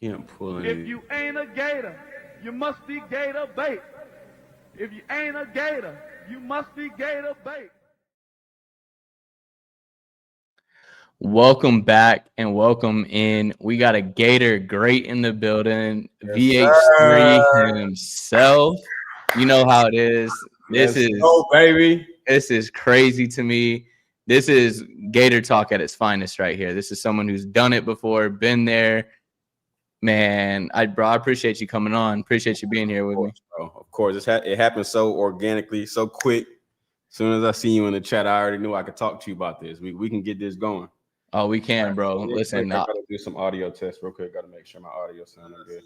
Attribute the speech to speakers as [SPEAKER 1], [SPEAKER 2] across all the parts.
[SPEAKER 1] Can't pull any.
[SPEAKER 2] If you ain't a Gator, you must be Gator bait. If you ain't a Gator, you must be Gator bait.
[SPEAKER 3] Welcome back and welcome in. We got a Gator great in the building.
[SPEAKER 1] Yes,
[SPEAKER 3] VH3
[SPEAKER 1] sir.
[SPEAKER 3] himself. You know how it is. This
[SPEAKER 1] baby.
[SPEAKER 3] This is crazy to me. This is Gator talk at its finest right here. This is someone who's done it before, been there. Man, I appreciate you coming on. Appreciate you being here with me.
[SPEAKER 1] Bro. Of course, it happened so organically, so quick. As soon as I see you in the chat, I already knew I could talk to you about this. We can get this going.
[SPEAKER 3] Oh, we can, bro. Listen,
[SPEAKER 1] I gotta do some audio tests real quick. Gotta make sure my audio sounding good.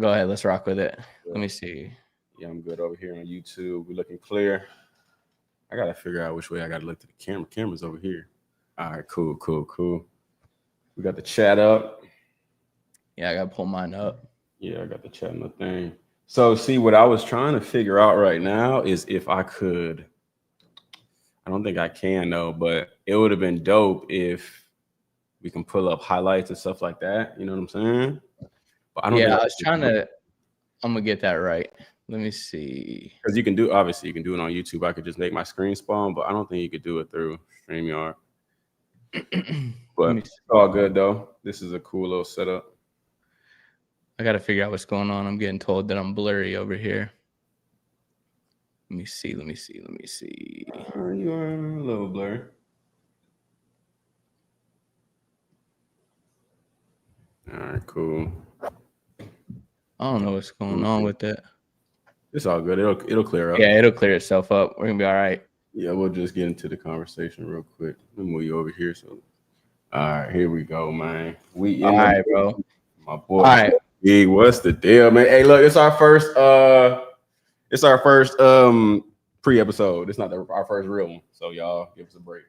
[SPEAKER 3] Go ahead, let's rock with it. Let me see.
[SPEAKER 1] Yeah, I'm good over here on YouTube. We're looking clear. I gotta figure out which way I gotta look to the camera. Camera's over here. All right, cool. We got the chat up.
[SPEAKER 3] Yeah, I gotta pull mine up.
[SPEAKER 1] Yeah, I got the chat in the thing. So, see, what I was trying to figure out right now is if I could. I don't think I can though, but it would have been dope if we can pull up highlights and stuff like that. You know what I'm saying? But I don't.
[SPEAKER 3] Yeah, I was trying to. I'm gonna get that right. Let me see.
[SPEAKER 1] Because you can do it on YouTube. I could just make my screen spawn, but I don't think you could do it through StreamYard. But it's all good though. This is a cool little setup.
[SPEAKER 3] I gotta figure out what's going on. I'm getting told that I'm blurry over here. Let me see.
[SPEAKER 1] You are a little blurry. All right, cool.
[SPEAKER 3] I don't know what's going on with that.
[SPEAKER 1] It's all good. It'll clear up.
[SPEAKER 3] Yeah, it'll clear itself up. We're gonna be all right.
[SPEAKER 1] Yeah, we'll just get into the conversation real quick. Let me move you over here. So, all right, here we go, man.
[SPEAKER 3] All right, bro.
[SPEAKER 1] My boy.
[SPEAKER 3] All right.
[SPEAKER 1] Hey, what's the deal, man? Hey, look, it's our first pre-episode. It's not our first real one. So y'all give us a break.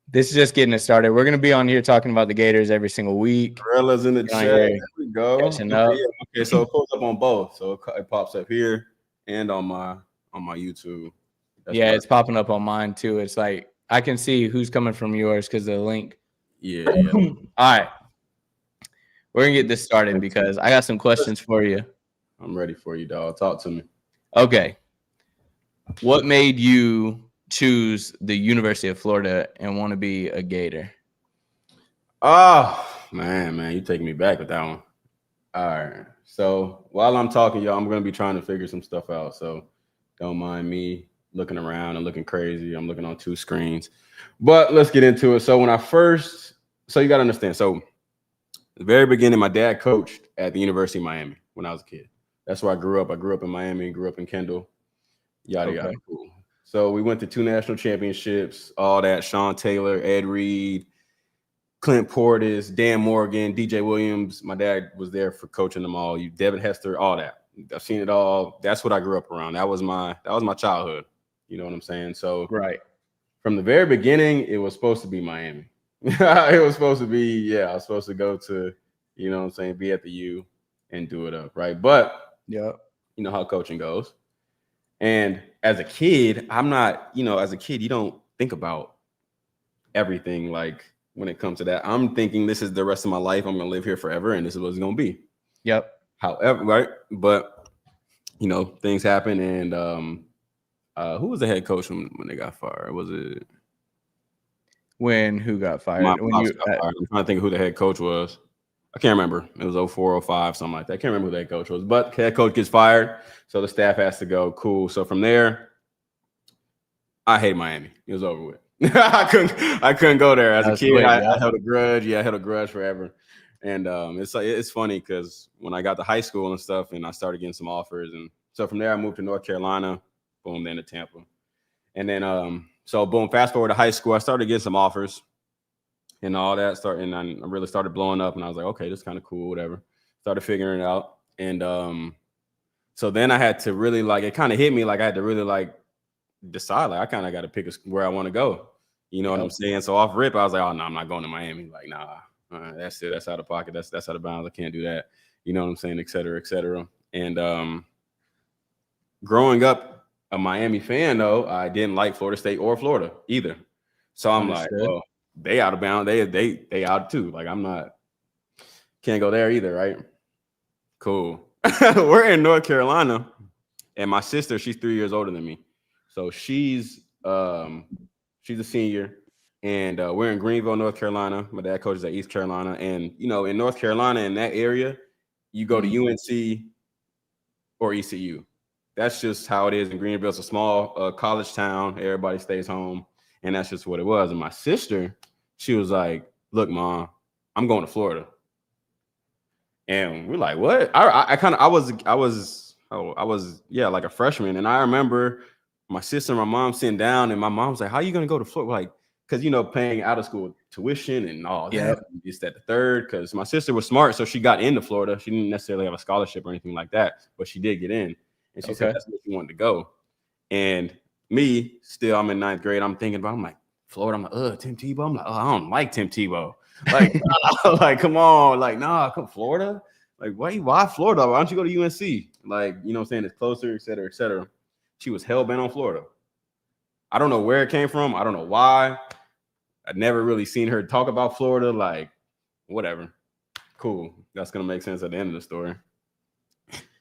[SPEAKER 3] This is just getting it started. We're gonna be on here talking about the Gators every single week.
[SPEAKER 1] Gorillas in the chat. There we go.
[SPEAKER 3] Okay,
[SPEAKER 1] so it pulls up on both. So it pops up here and on my YouTube.
[SPEAKER 3] It's popping up on mine too. It's like I can see who's coming from yours because of the link.
[SPEAKER 1] Yeah.
[SPEAKER 3] All right. We're gonna get this started because I got some questions for you.
[SPEAKER 1] I'm ready for you, dog. Talk to me.
[SPEAKER 3] Okay. What made you choose the University of Florida and want to be a Gator?
[SPEAKER 1] Oh, man, you taking me back with that one. All right. So while I'm talking, y'all, I'm going to be trying to figure some stuff out. So don't mind me looking around and looking crazy. I'm looking on two screens. But let's get into it. So you got to understand. So at the very beginning, my dad coached at the University of Miami when I was a kid. That's where I grew up. I grew up in Miami, grew up in Kendall. Yada. Cool. So we went to 2 national championships, all that. Sean Taylor, Ed Reed, Clint Portis, Dan Morgan, DJ Williams. My dad was there for coaching them all. Devin Hester, all that. I've seen it all. That's what I grew up around. That was my childhood. You know what I'm saying? So
[SPEAKER 3] right
[SPEAKER 1] from the very beginning, it was supposed to be Miami. It was supposed to be, I was supposed to go to, you know what I'm saying, be at the U and do it up, right? But you know how coaching goes. And as a kid, as a kid, you don't think about everything like when it comes to that. I'm thinking this is the rest of my life. I'm going to live here forever, and this is what it's going to be.
[SPEAKER 3] Yep.
[SPEAKER 1] However, right? But, things happen, and who was the head coach when they got fired? Was it?
[SPEAKER 3] Who got fired?
[SPEAKER 1] Got fired. I'm trying to think of who the head coach was. I can't remember. It was 04, 05, something like that. I can't remember who the head coach was. But head coach gets fired, so the staff has to go. Cool. So from there, I hate Miami. It was over with. I couldn't go there as a kid. I held a grudge. Yeah, I held a grudge forever. And it's funny because when I got to high school and stuff, and I started getting some offers, and so from there I moved to North Carolina. Boom, then to Tampa, and then so boom. Fast forward to high school, I started getting some offers. And all that and I really started blowing up, and I was like, okay, this is kind of cool, whatever. Started figuring it out, and so then I had to really it kind of hit me, I had to really decide, I kind of got to pick where I want to go. You know what I'm saying? So off rip, I was like, oh no, I'm not going to Miami. Nah, that's it. That's out of pocket. That's out of bounds. I can't do that. You know what I'm saying? Et cetera, et cetera. And growing up a Miami fan, though, I didn't like Florida State or Florida either. So I'm like, well, they out of bounds. They out too. I'm not, can't go there either, right? Cool. We're in North Carolina, and my sister, she's 3 years older than me, so she's a senior, and we're in Greenville, North Carolina. My dad coaches at East Carolina, and in North Carolina, in that area, you go to UNC or ECU. That's just how it is in Greenville. It's a small college town. Everybody stays home, and that's just what it was. And my sister, she was like, "Look, Mom, I'm going to Florida." And we're like, what? I was like a freshman. And I remember my sister and my mom sitting down, and my mom was like, how are you going to go to Florida? Like, because, paying out of school tuition and all that, this, that, the third, because my sister was smart. So she got into Florida. She didn't necessarily have a scholarship or anything like that, but she did get in. And she said, that's where she wanted to go. And me, still, I'm in 9th grade. I'm thinking about, I'm like, Florida. I'm like, Tim Tebow. I'm like, I don't like Tim Tebow. Like, like, come on, like, nah, come Florida. Like, why Florida? Why don't you go to UNC? Like, what I'm saying, it's closer, et cetera, et cetera. She was hell bent on Florida. I don't know where it came from. I don't know why. I'd never really seen her talk about Florida. Like, whatever. Cool. That's gonna make sense at the end of the story.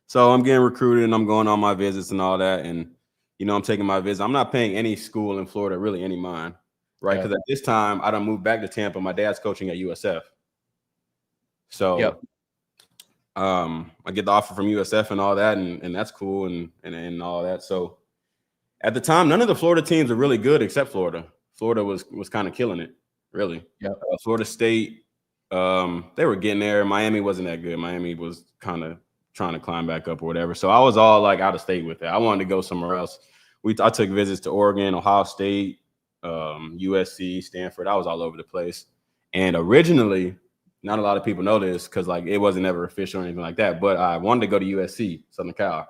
[SPEAKER 1] So I'm getting recruited and I'm going on my visits and all that. And I'm taking my visit. I'm not paying any school in Florida, really any mind. Right, because at this time I done moved back to Tampa. My dad's coaching at USF, so I get the offer from USF and all that, and that's cool and all that. So at the time, none of the Florida teams were really good except Florida. Florida was kind of killing it, really. Florida State, they were getting there. Miami wasn't that good. Miami was kind of trying to climb back up or whatever. So I was all like out of state with it. I wanted to go somewhere else. I took visits to Oregon, Ohio State, USC, Stanford. I was all over the place. And originally, not a lot of people know this because like it wasn't ever official or anything like that, but I wanted to go to USC, Southern Cal.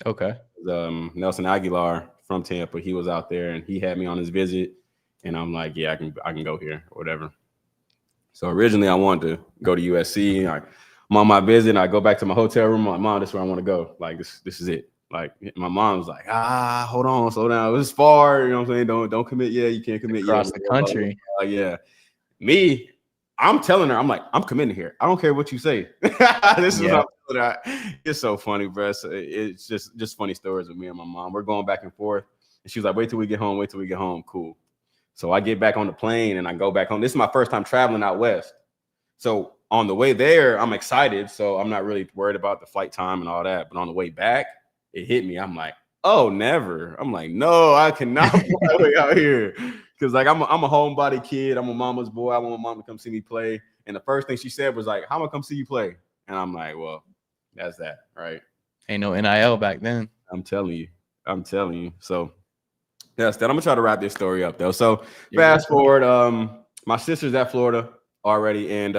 [SPEAKER 3] Okay.
[SPEAKER 1] Nelson Aguilar from Tampa, he was out there and he had me on his visit, and I'm like, yeah, I can go here or whatever. So originally I wanted to go to USC. I'm on my visit and I go back to my hotel room. I'm like, Mom, this is where I want to go. Like this is it. Like my mom was like, hold on, slow down. It was far, you know what I'm saying? Don't commit yet. You can't commit
[SPEAKER 3] across the country.
[SPEAKER 1] Yeah. Me, I'm telling her, I'm like, I'm committing here. I don't care what you say. This is what I'm telling her. It's so funny, bro. It's just funny stories with me and my mom. We're going back and forth. And she was like, wait till we get home. Cool. So I get back on the plane and I go back home. This is my first time traveling out west. So on the way there, I'm excited. So I'm not really worried about the flight time and all that. But on the way back, it hit me. I'm like, oh, never. I'm like, no, I cannot fly way out here. Because like I'm a homebody kid. I'm a mama's boy. I want my mom to come see me play. And the first thing she said was like, how am I come see you play? And I'm like, well, that's that, right?
[SPEAKER 3] Ain't no NIL back then.
[SPEAKER 1] I'm telling you. So that's that. I'm gonna try to wrap this story up though. So fast forward, my sister's at Florida already, and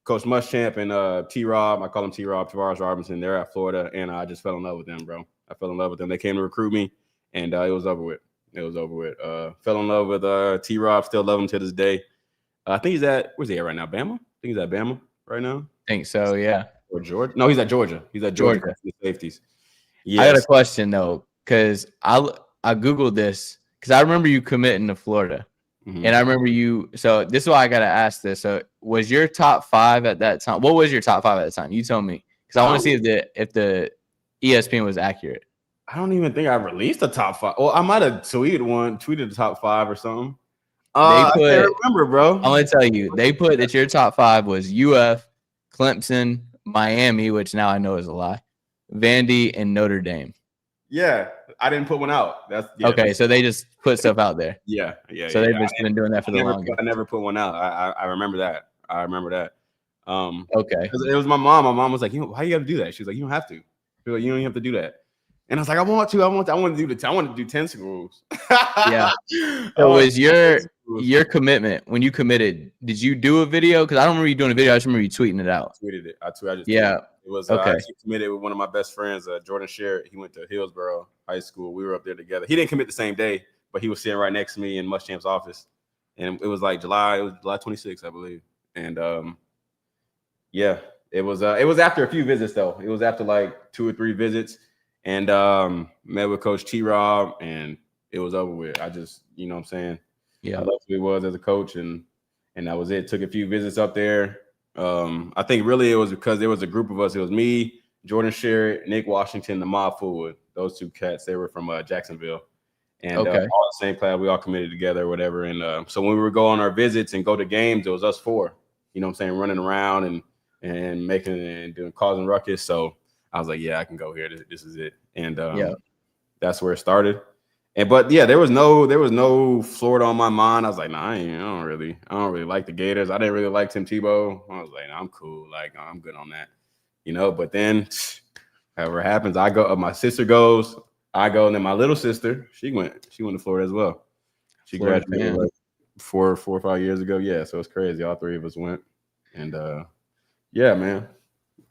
[SPEAKER 1] Coach Muschamp and T-Rob, I call him T-Rob, Tavares Robinson, they're at Florida, and I just fell in love with them, bro. I fell in love with them. They came to recruit me, and it was over with. Fell in love with T-Rob, still love him to this day. I think where's he at right now? Bama? I think he's at Bama right now.
[SPEAKER 3] Think so, yeah.
[SPEAKER 1] Or Georgia? No, he's at Georgia.
[SPEAKER 3] Georgia.
[SPEAKER 1] The safeties. Yes.
[SPEAKER 3] I got a question, though, because I Googled this, because I remember you committing to Florida. Mm-hmm. And I remember so this is why I got to ask this. So was your top 5 at that time? What was your top 5 at the time? You tell me. Because I want to see if the ESPN was accurate.
[SPEAKER 1] I don't even think I released a top 5. Well, I might have tweeted the top 5 or something. I can't remember, bro.
[SPEAKER 3] I'm going to tell you. They put that your top 5 was UF, Clemson, Miami, which now I know is a lie, Vandy, and Notre Dame.
[SPEAKER 1] Yeah, I didn't put one out.
[SPEAKER 3] Okay, so they just put stuff out there.
[SPEAKER 1] Yeah.
[SPEAKER 3] So they've just been doing that for the longest.
[SPEAKER 1] I never put one out. I remember that.
[SPEAKER 3] Okay.
[SPEAKER 1] It was my mom. My mom was like, why you got to do that? She was like, you don't have to. She was like, you don't even have to do that. And I was like, I want to do 10 schools.
[SPEAKER 3] Yeah. So was your commitment when you committed? Did you do a video? Because I don't remember you doing a video. I just remember you tweeting it out.
[SPEAKER 1] I tweeted it. I just tweeted
[SPEAKER 3] it.
[SPEAKER 1] It was
[SPEAKER 3] okay.
[SPEAKER 1] I actually committed with one of my best friends, Jordan Sherritt. He went to Hillsborough High School. We were up there together. He didn't commit the same day, but he was sitting right next to me in Muschamp's office. And it was like July 26th, I believe. And it was after a few visits though. It was after like 2 or 3 visits, and met with Coach T-Rob, and it was over with. I just, you know what I'm saying? Yeah. I loved who he was as a coach, and that was it. Took a few visits up there. I think really it was because there was a group of us. It was me, Jordan Sherritt, Nick Washington, the Mob Forward. Those two cats, they were from Jacksonville. And all the same class, we all committed together or whatever. And so when we would go on our visits and go to games, it was us four, you know what I'm saying, running around and making and doing causing ruckus. So I was like, yeah, I can go here. This is it. And that's where it started. But there was no Florida on my mind. I was like, nah, I don't really like the Gators. I didn't really like Tim Tebow. I was like, nah, I'm cool. Like, I'm good on that, But then, however it happens, I go. My sister goes. I go, and then my little sister, she went to Florida as well. She graduated like 4 or 5 years ago. Yeah, so it's crazy. All three of us went, and yeah, man.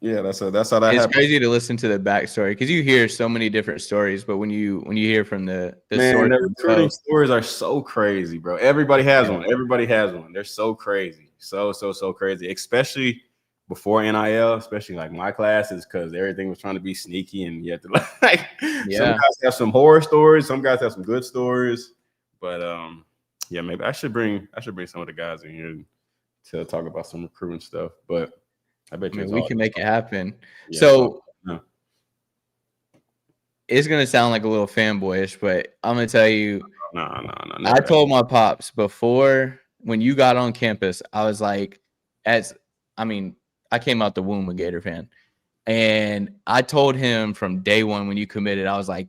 [SPEAKER 1] Yeah, that's how that happened.
[SPEAKER 3] It's crazy to listen to the backstory because you hear so many different stories, but when you hear from the
[SPEAKER 1] man, the recruiting stories are so crazy, bro. Everybody has one. Everybody has one. They're so crazy, so crazy, especially before NIL, especially like my classes, because everything was trying to be sneaky, and you have to like. Some guys have some horror stories, some guys have some good stories, but yeah, maybe I should bring some of the guys in here to talk about some recruiting stuff, but. I bet you
[SPEAKER 3] we can make it happen. Yeah, so it's gonna sound like a little fanboyish, but I'm gonna tell you.
[SPEAKER 1] No.
[SPEAKER 3] I told my pops before when you got on campus, I was like, I came out the womb a Gator fan, and I told him from day one when you committed, I was like,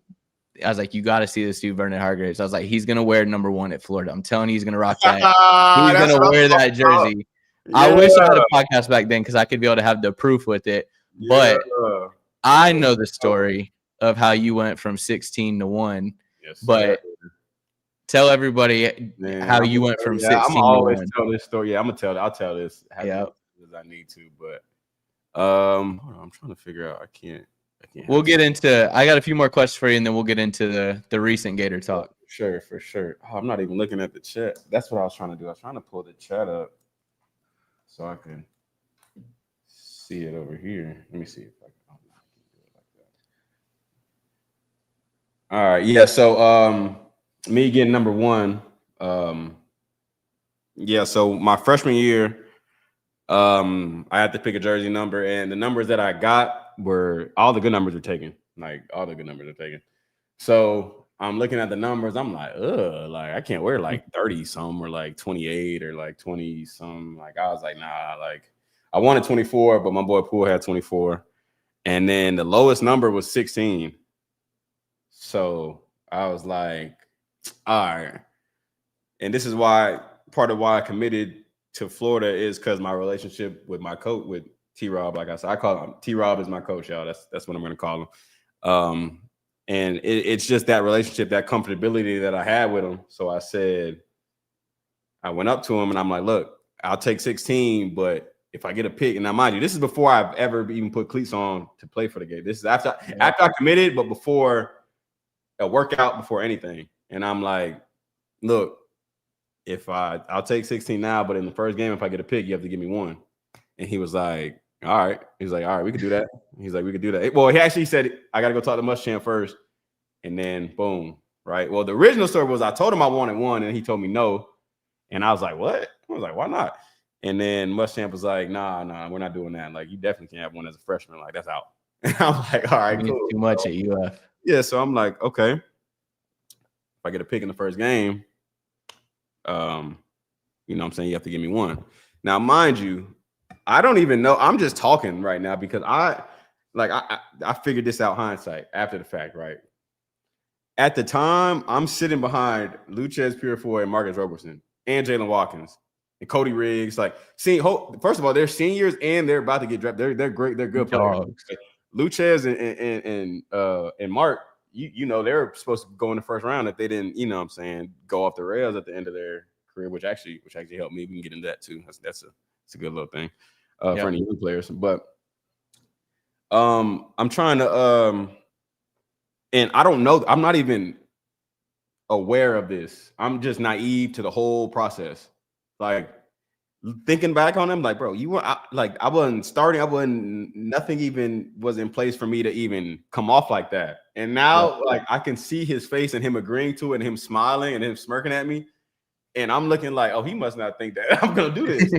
[SPEAKER 3] you got to see this dude, Vernon Hargreaves. I was like, he's gonna wear number 1 at Florida. I'm telling you, he's gonna rock that. He's gonna wear that jersey. Yeah. I wish I had a podcast back then because I could be able to have the proof with it. But I know the story of how you went from 16 to 1.
[SPEAKER 1] Yes,
[SPEAKER 3] but tell everybody how you went from 16 to 1.
[SPEAKER 1] I'm always tell this story. Yeah, I'll tell this as I need to. But hold on, I'm trying to figure out. I can't.
[SPEAKER 3] We'll get into. I got a few more questions for you, and then we'll get into the recent Gator talk.
[SPEAKER 1] Sure, for sure. Oh, I'm not even looking at the chat. That's what I was trying to do. I was trying to pull the chat up. So I can see it over here. Let me see if I can do it like that. All right. Yeah. So me getting number 1. Yeah. So my freshman year, I had to pick a jersey number, and the numbers that I got were all the good numbers were taken. Like all the good numbers are taken. So I'm looking at the numbers. I'm like, like I can't wear like 30 some or like 28 or like 20 some. Like I was like, nah, like I wanted 24, but my boy Poole had 24. And then the lowest number was 16. So I was like, all right. And this is why part of why I committed to Florida is because my relationship with my coach, with T-Rob, like I said, I call him T-Rob is my coach, y'all. That's what I'm going to call him. And it's just that relationship, that comfortability that I had with him. So I went up to him and I'm like, look, I'll take 16, but if I get a pick, and now mind you, this is before I've ever even put cleats on to play for the game. This is after I committed, but before a workout, before anything. And I'm like, look, I'll take 16 now, but in the first game, if I get a pick, you have to give me 1. And he was like, all right. He's like, all right, we could do that. He's like, we could do that. Well, he actually said, I got to go talk to Muschamp first. And then boom, right? Well, the original story was I told him I wanted 1, and he told me no. And I was like, what? I was like, why not? And then Muschamp was like, nah, we're not doing that. Like, you definitely can't have 1 as a freshman. Like, that's out. And I'm like, all right, cool.
[SPEAKER 3] Too much at UF.
[SPEAKER 1] Yeah, so I'm like, okay. If I get a pick in the first game, you know what I'm saying? You have to give me 1. Now, mind you, I don't even know. I'm just talking right now because I figured this out hindsight after the fact, right? At the time, I'm sitting behind Luchez Purifoy and Marcus Roberson and Jalen Watkins and Cody Riggs. Like, first of all, they're seniors and they're about to get drafted. They're great. They're good players. Luchez and Mark, you know, they're supposed to go in the first round if they didn't, you know what I'm saying, go off the rails at the end of their career, which actually helped me. We can get into that too. That's a good little thing for any young players. But I'm trying to and I don't know. I'm not even aware of this. I'm just naive to the whole process. Like thinking back on him, like, bro, I wasn't starting. Nothing even was in place for me to even come off like that. And now, like, I can see his face and him agreeing to it and him smiling and him smirking at me. And I'm looking like, oh, he must not think that I'm gonna do this.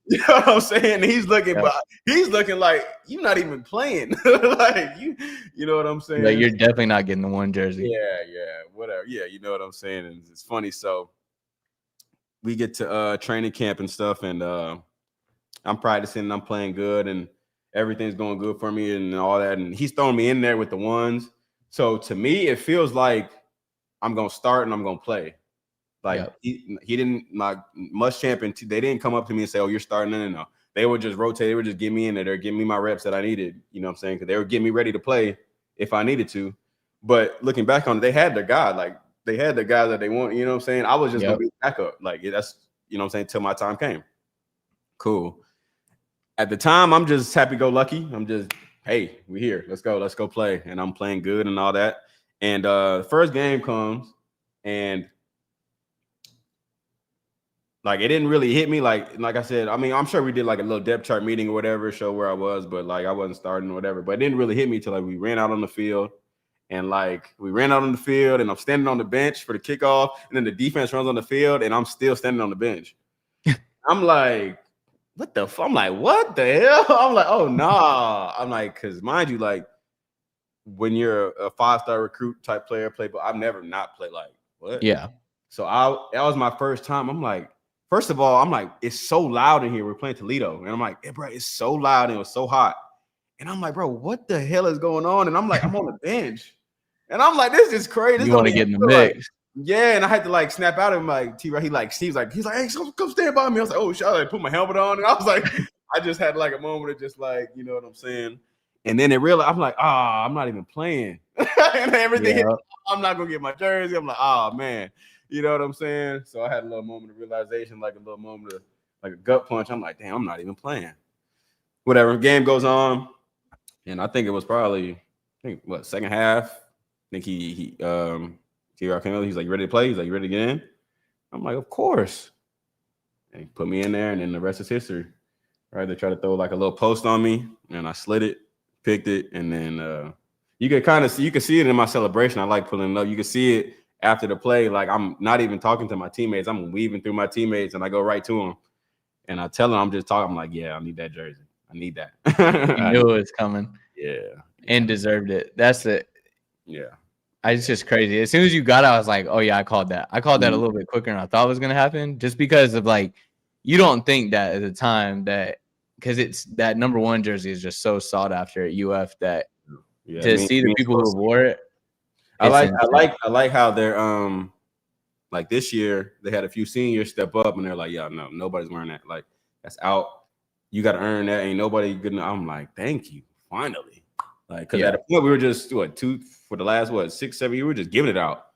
[SPEAKER 1] You know what I'm saying? And he's looking, but he's looking like you're not even playing. Like you know what I'm saying?
[SPEAKER 3] Like you're definitely not getting the one jersey.
[SPEAKER 1] Yeah, whatever. Yeah, you know what I'm saying. And it's funny. So we get to training camp and stuff, and I'm practicing and I'm playing good, and everything's going good for me and all that. And he's throwing me in there with the ones. So to me, it feels like I'm gonna start and I'm gonna play. Like he didn't like Must Champion. They didn't come up to me and say, "Oh, you're starting." No. They would just rotate. They would just give me in there. They're giving me my reps that I needed. You know what I'm saying? Because they would get me ready to play if I needed to. But looking back on it, they had their guy. Like they had the guy that they want. You know what I'm saying? I was just gonna be backup. Like that's you know what I'm saying. Till my time came. Cool. At the time, I'm just happy-go-lucky. I'm just, hey, we're here. Let's go play. And I'm playing good and all that. And first game comes, and like it didn't really hit me. Like I said, I mean, I'm sure we did like a little depth chart meeting or whatever, show where I was, but like I wasn't starting or whatever. But it didn't really hit me till like we ran out on the field. And like we ran out on the field, and I'm standing on the bench for the kickoff, and then the defense runs on the field, and I'm still standing on the bench. I'm like, what the fuck? I'm like, what the hell? I'm like, oh nah. I'm like, because mind you, like when you're a 5-star recruit type player, but I've never not played like what?
[SPEAKER 3] Yeah.
[SPEAKER 1] So that was my first time. I'm like, first of all, I'm like, it's so loud in here. We're playing Toledo. And I'm like, hey, bro, it's so loud and it was so hot. And I'm like, bro, what the hell is going on? And I'm like, I'm on the bench. And I'm like, this is crazy.
[SPEAKER 3] You want to get in the mix.
[SPEAKER 1] Like, yeah, and I had to like snap out of him like T-Right. He's like, hey, come stand by me. I was like, oh shit, I put my helmet on. And I was like, I just had like a moment of just like, you know what I'm saying? And then it realized I'm like, I'm not even playing. And everything I'm not gonna get my jersey. I'm like, man. You know what I'm saying? So I had a little moment of realization, like a little moment of like a gut punch. I'm like, damn, I'm not even playing. Whatever. Game goes on. And I think it was probably, second half. I think he T-Rock came out. He's like, you ready to play? He's like, you ready to get in? I'm like, of course. And he put me in there, and then the rest is history. Right? They tried to throw like a little post on me, and I slid it, picked it, and then you could kind of see, you could see it in my celebration. I like pulling it up. You could see it after the play. Like I'm not even talking to my teammates. I'm weaving through my teammates, and I go right to them. And I tell them, I'm just talking. I'm like, yeah, I need that jersey. I need that.
[SPEAKER 3] You knew it was coming.
[SPEAKER 1] Yeah.
[SPEAKER 3] And deserved it. That's it.
[SPEAKER 1] Yeah.
[SPEAKER 3] It's just crazy. As soon as you got it, I was like, oh, yeah, I called that. I called that a little bit quicker than I thought was going to happen, just because of like, you don't think that at the time that, because it's that number 1 jersey is just so sought after at UF that to see the people who wore it.
[SPEAKER 1] I like how they're like this year they had a few seniors step up and they're like, yeah, no, nobody's wearing that. Like that's out. You got to earn that. Ain't nobody good enough. I'm like, thank you, finally. Like, because at a point we were just for the last 6-7 years, we were just giving it out.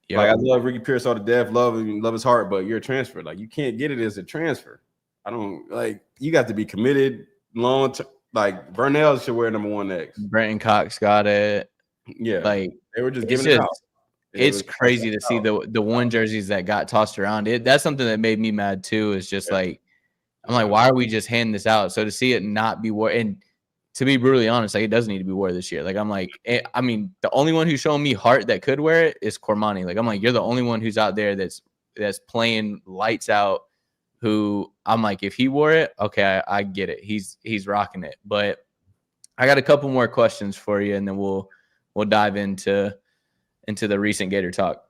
[SPEAKER 1] Yep. Like I love Ricky Pearsall to death, love his heart, but you're a transfer. Like you can't get it as a transfer. I don't like. You got to be committed long term. Like Burnell should wear number 1 next.
[SPEAKER 3] Brenton Cox got it.
[SPEAKER 1] Yeah,
[SPEAKER 3] like
[SPEAKER 1] they were just giving it out.
[SPEAKER 3] It's crazy to see the 1 jerseys that got tossed around. That's something that made me mad too. Is just like, I'm like, why are we just handing this out? So to see it not be worn, and to be brutally honest, like it doesn't need to be worn this year. Like I'm like, I mean, the only one who's showing me heart that could wear it is Cormani. Like I'm like, you're the only one who's out there that's playing lights out. Who I'm like, if he wore it, okay, I get it. He's rocking it. But I got a couple more questions for you, and then we'll dive into the recent Gator talk.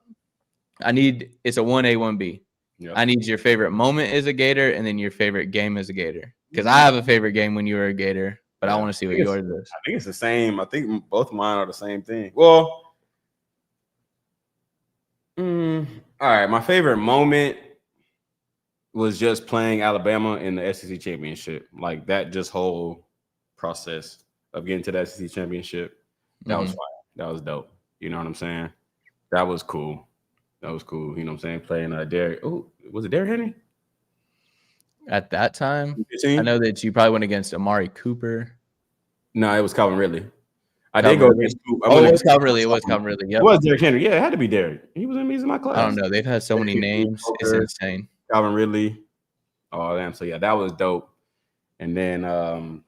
[SPEAKER 3] It's a 1A, 1B. Yep. I need your favorite moment as a Gator and then your favorite game as a Gator. Because I have a favorite game when you were a Gator, but I want to see what yours is.
[SPEAKER 1] I think it's the same. I think both of mine are the same thing. Well, all right. My favorite moment was just playing Alabama in the SEC championship. Like that just whole process of getting to the SEC championship. That was fire. That was dope. You know what I'm saying? That was cool. You know what I'm saying? Playing Derek. Oh, was it Derek Henry?
[SPEAKER 3] At that time, I know that you probably went against Amari Cooper.
[SPEAKER 1] No, it was Calvin Ridley. I did go against Cooper.
[SPEAKER 3] It was Calvin Ridley. Yep.
[SPEAKER 1] It was Derek Henry. Yeah, it had to be Derek. He was in my class.
[SPEAKER 3] I don't know. They've had so many names. It's insane.
[SPEAKER 1] Calvin Ridley. Oh, damn. So, yeah, that was dope. And then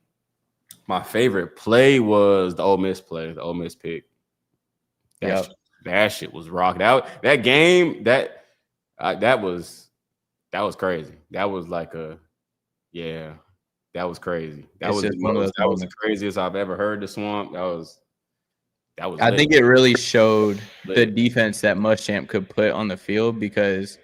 [SPEAKER 1] my favorite play was the Ole Miss play, the Ole Miss pick. That shit was rocking out. That game, that was That was crazy. That was like yeah, that was crazy. That
[SPEAKER 3] It's
[SPEAKER 1] was
[SPEAKER 3] just one of those
[SPEAKER 1] that was the
[SPEAKER 3] moments.
[SPEAKER 1] craziest I've ever heard the Swamp. That was
[SPEAKER 3] I
[SPEAKER 1] lit.
[SPEAKER 3] think it really showed the
[SPEAKER 1] Lit.
[SPEAKER 3] defense that Muschamp could put on the field because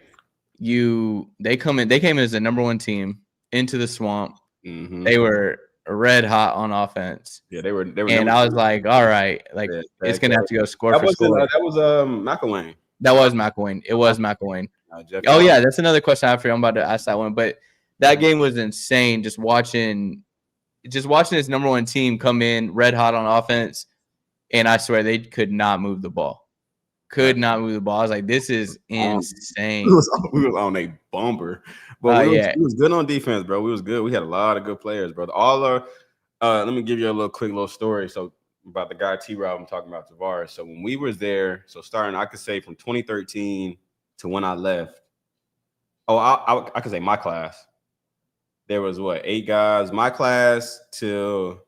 [SPEAKER 3] they came in as the number 1 team into the Swamp.
[SPEAKER 1] Mm-hmm.
[SPEAKER 3] They were red hot on offense.
[SPEAKER 1] Yeah, they were.
[SPEAKER 3] And I was like, all right, like it's gonna have to go score for score.
[SPEAKER 1] That was McElwain.
[SPEAKER 3] That was McElwain. It was McElwain.
[SPEAKER 1] Jeff
[SPEAKER 3] Oh
[SPEAKER 1] Allen.
[SPEAKER 3] yeah, that's another question I forgot. I'm about to ask that one, but that game was insane. Just watching this number 1 team come in red hot on offense, and I swear they could not move the ball. Could not move the ball. I was like, this is insane.
[SPEAKER 1] We was on a bumper, but we was good on defense, bro. We was good. We had a lot of good players, bro. All our let me give you a quick little story. So about the guy T-Rob I'm talking about, Tavares. So when we was there, so starting, I could say from 2013 to when I left. Oh, I could say my class. There was 8 guys. My class till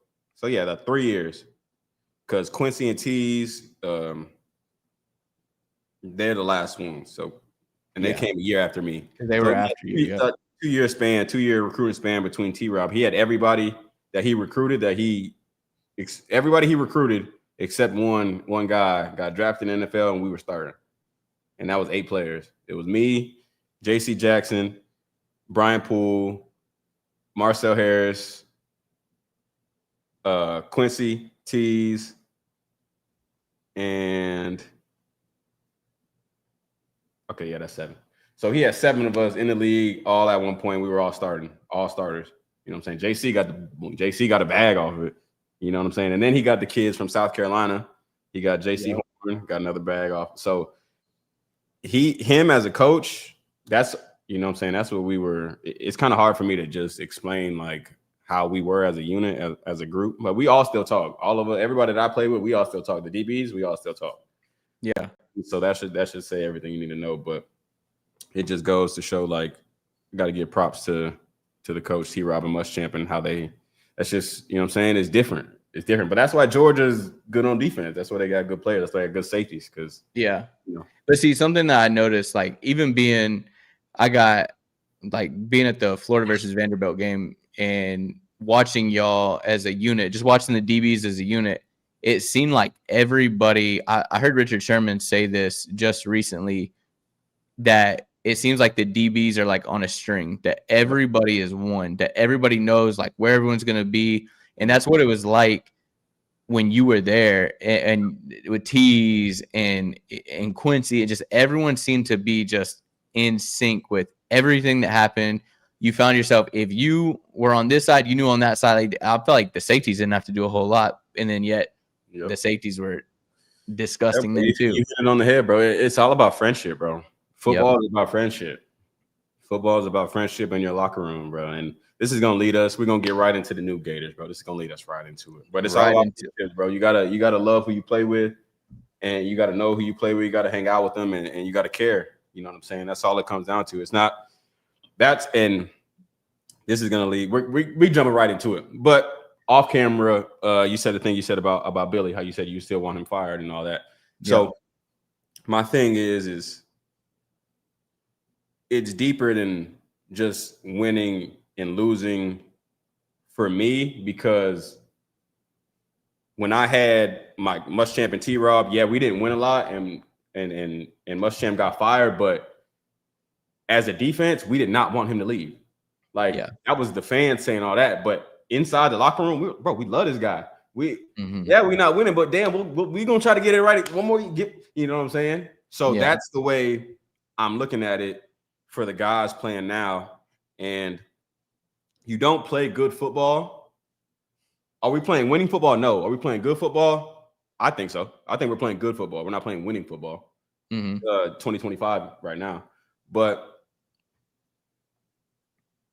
[SPEAKER 1] the 3 years, because Quincy and T's they're the last ones. So they came a year after me.
[SPEAKER 3] They were after you.
[SPEAKER 1] 2-year recruiting span between T-Rob. He had everybody that he recruited everybody he recruited except one guy got drafted in the NFL, and we were starting. And that was 8 players. It was me, J.C. Jackson, Brian Poole, Marcel Harris, Quincy, Tees, and that's 7. So he had 7 of us in the league all at one point. We were all starters. You know what I'm saying? JC got a bag off of it. You know what I'm saying? And then he got the kids from South Carolina. He got JC Horn, got another bag off. So him as a coach, that's, you know what I'm saying, that's what we were. It's kind of hard for me to just explain like how we were as a unit, as a group. But we all still talk. All of us, everybody that I play with, we all still talk. The DBs, we all still talk.
[SPEAKER 3] Yeah.
[SPEAKER 1] So that should say everything you need to know. But it just goes to show, like, you got to give props to the coach, T-Rob and Muschamp, and how that's just, you know what I'm saying, it's different. It's different. But that's why Georgia's good on defense. That's why they got good players. That's why they got good safeties. Because
[SPEAKER 3] But see, something that I noticed, like even being at the Florida versus Vanderbilt game and watching y'all as a unit, just watching the DBs as a unit, it seemed like everybody. I heard Richard Sherman say this just recently, that it seems like the DBs are like on a string, that everybody is one, that everybody knows like where everyone's going to be. And that's what it was like when you were there, and with Tees and Quincy, and just everyone seemed to be just in sync with everything that happened. You found yourself, if you were on this side, you knew on that side. Like, I felt like the safeties didn't have to do a whole lot. And then yet the safeties were disgusting then too.
[SPEAKER 1] You hit it on the head, bro. It's all about friendship, bro. Football is about friendship. Football is about friendship in your locker room, bro. And this is gonna lead us. We're gonna get right into the new Gators, bro. This is gonna lead us right into it. But it's all about friendship, bro. You gotta love who you play with, and you gotta know who you play with. You gotta hang out with them, and you gotta care. You know what I'm saying? That's all it comes down to. It's not and this is gonna lead. We jumping right into it. But off camera, you said the thing you said about Billy, how you said you still want him fired and all that. Yeah. So my thing is it's deeper than just winning and losing for me, because when I had my Muschamp and T-Rob, we didn't win a lot, and Muschamp got fired, but as a defense, we did not want him to leave. That was the fans saying all that, but inside the locker room, we love this guy. We're not winning, but damn, we gonna try to get it right. One more, you know what I'm saying? So that's the way I'm looking at it for the guys playing now. And you don't play good football. Are we playing winning football? No. Are we playing good football? I think so. I think we're playing good football. We're not playing winning football. 2025 right now. But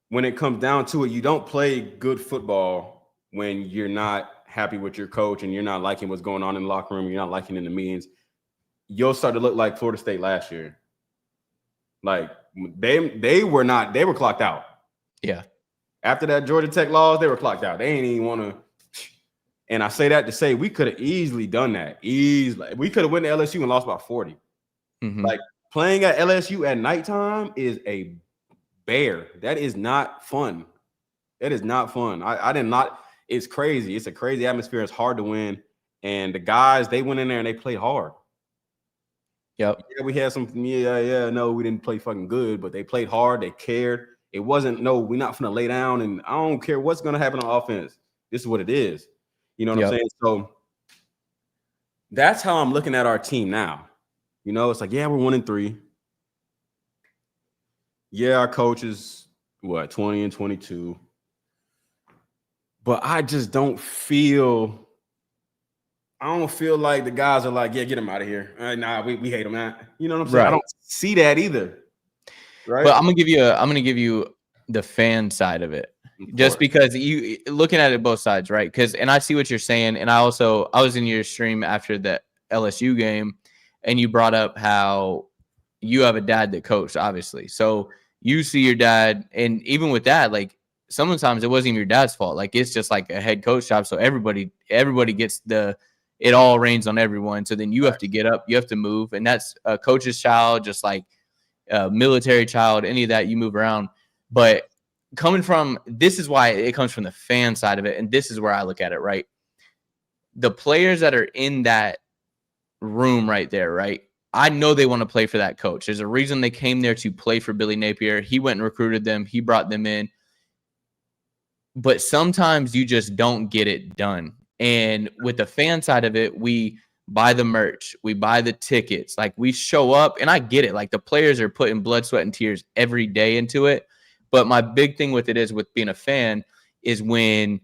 [SPEAKER 1] when it comes down to it, you don't play good football when you're not happy with your coach and you're not liking what's going on in the locker room. You're not liking in the meetings. You'll start to look like Florida State last year. Like they were clocked out. Yeah. After that Georgia Tech loss, they were clocked out. They ain't even want to. And I say that to say we could have easily done that. Easily. We could have went to LSU and lost by 40. Like, playing at LSU at nighttime is a bare. That is not fun. That is not fun. I did not. It's crazy. It's a crazy atmosphere. It's hard to win. And the guys, they went in there and they played hard.
[SPEAKER 3] Yep.
[SPEAKER 1] Yeah, we had some. Yeah. No, we didn't play fucking good, but they played hard. They cared. It wasn't, no, we're not gonna lay down, and I don't care what's gonna happen on offense. This is what it is. You know what I'm saying? So that's how I'm looking at our team now. You know, it's like, yeah, we're 1-3. Yeah, our coach is 20-22. But I just don't feel like the guys are like, yeah, get him out of here. Nah, we hate him, man. You know what I'm saying?
[SPEAKER 3] Right.
[SPEAKER 1] I don't see that either. Right.
[SPEAKER 3] But I'm gonna give you the fan side of it. Just because you looking at it both sides, right? And I see what you're saying. And I was in your stream after the LSU game, and you brought up how you have a dad that coached, obviously. So you see your dad, and even with that, like sometimes it wasn't even your dad's fault. Like it's just like a head coach job. So everybody gets it all rains on everyone. So then you have to get up, you have to move, and that's a coach's child, just like a military child, any of that, you move around. But this is why it comes from the fan side of it, and this is where I look at it, right? The players that are in that room right there, right? I know they want to play for that coach. There's a reason they came there to play for Billy Napier. He went and recruited them. He brought them in. But sometimes you just don't get it done. And with the fan side of it, we buy the merch, we buy the tickets, like we show up, and I get it. Like the players are putting blood, sweat, and tears every day into it. But my big thing with it is with being a fan is when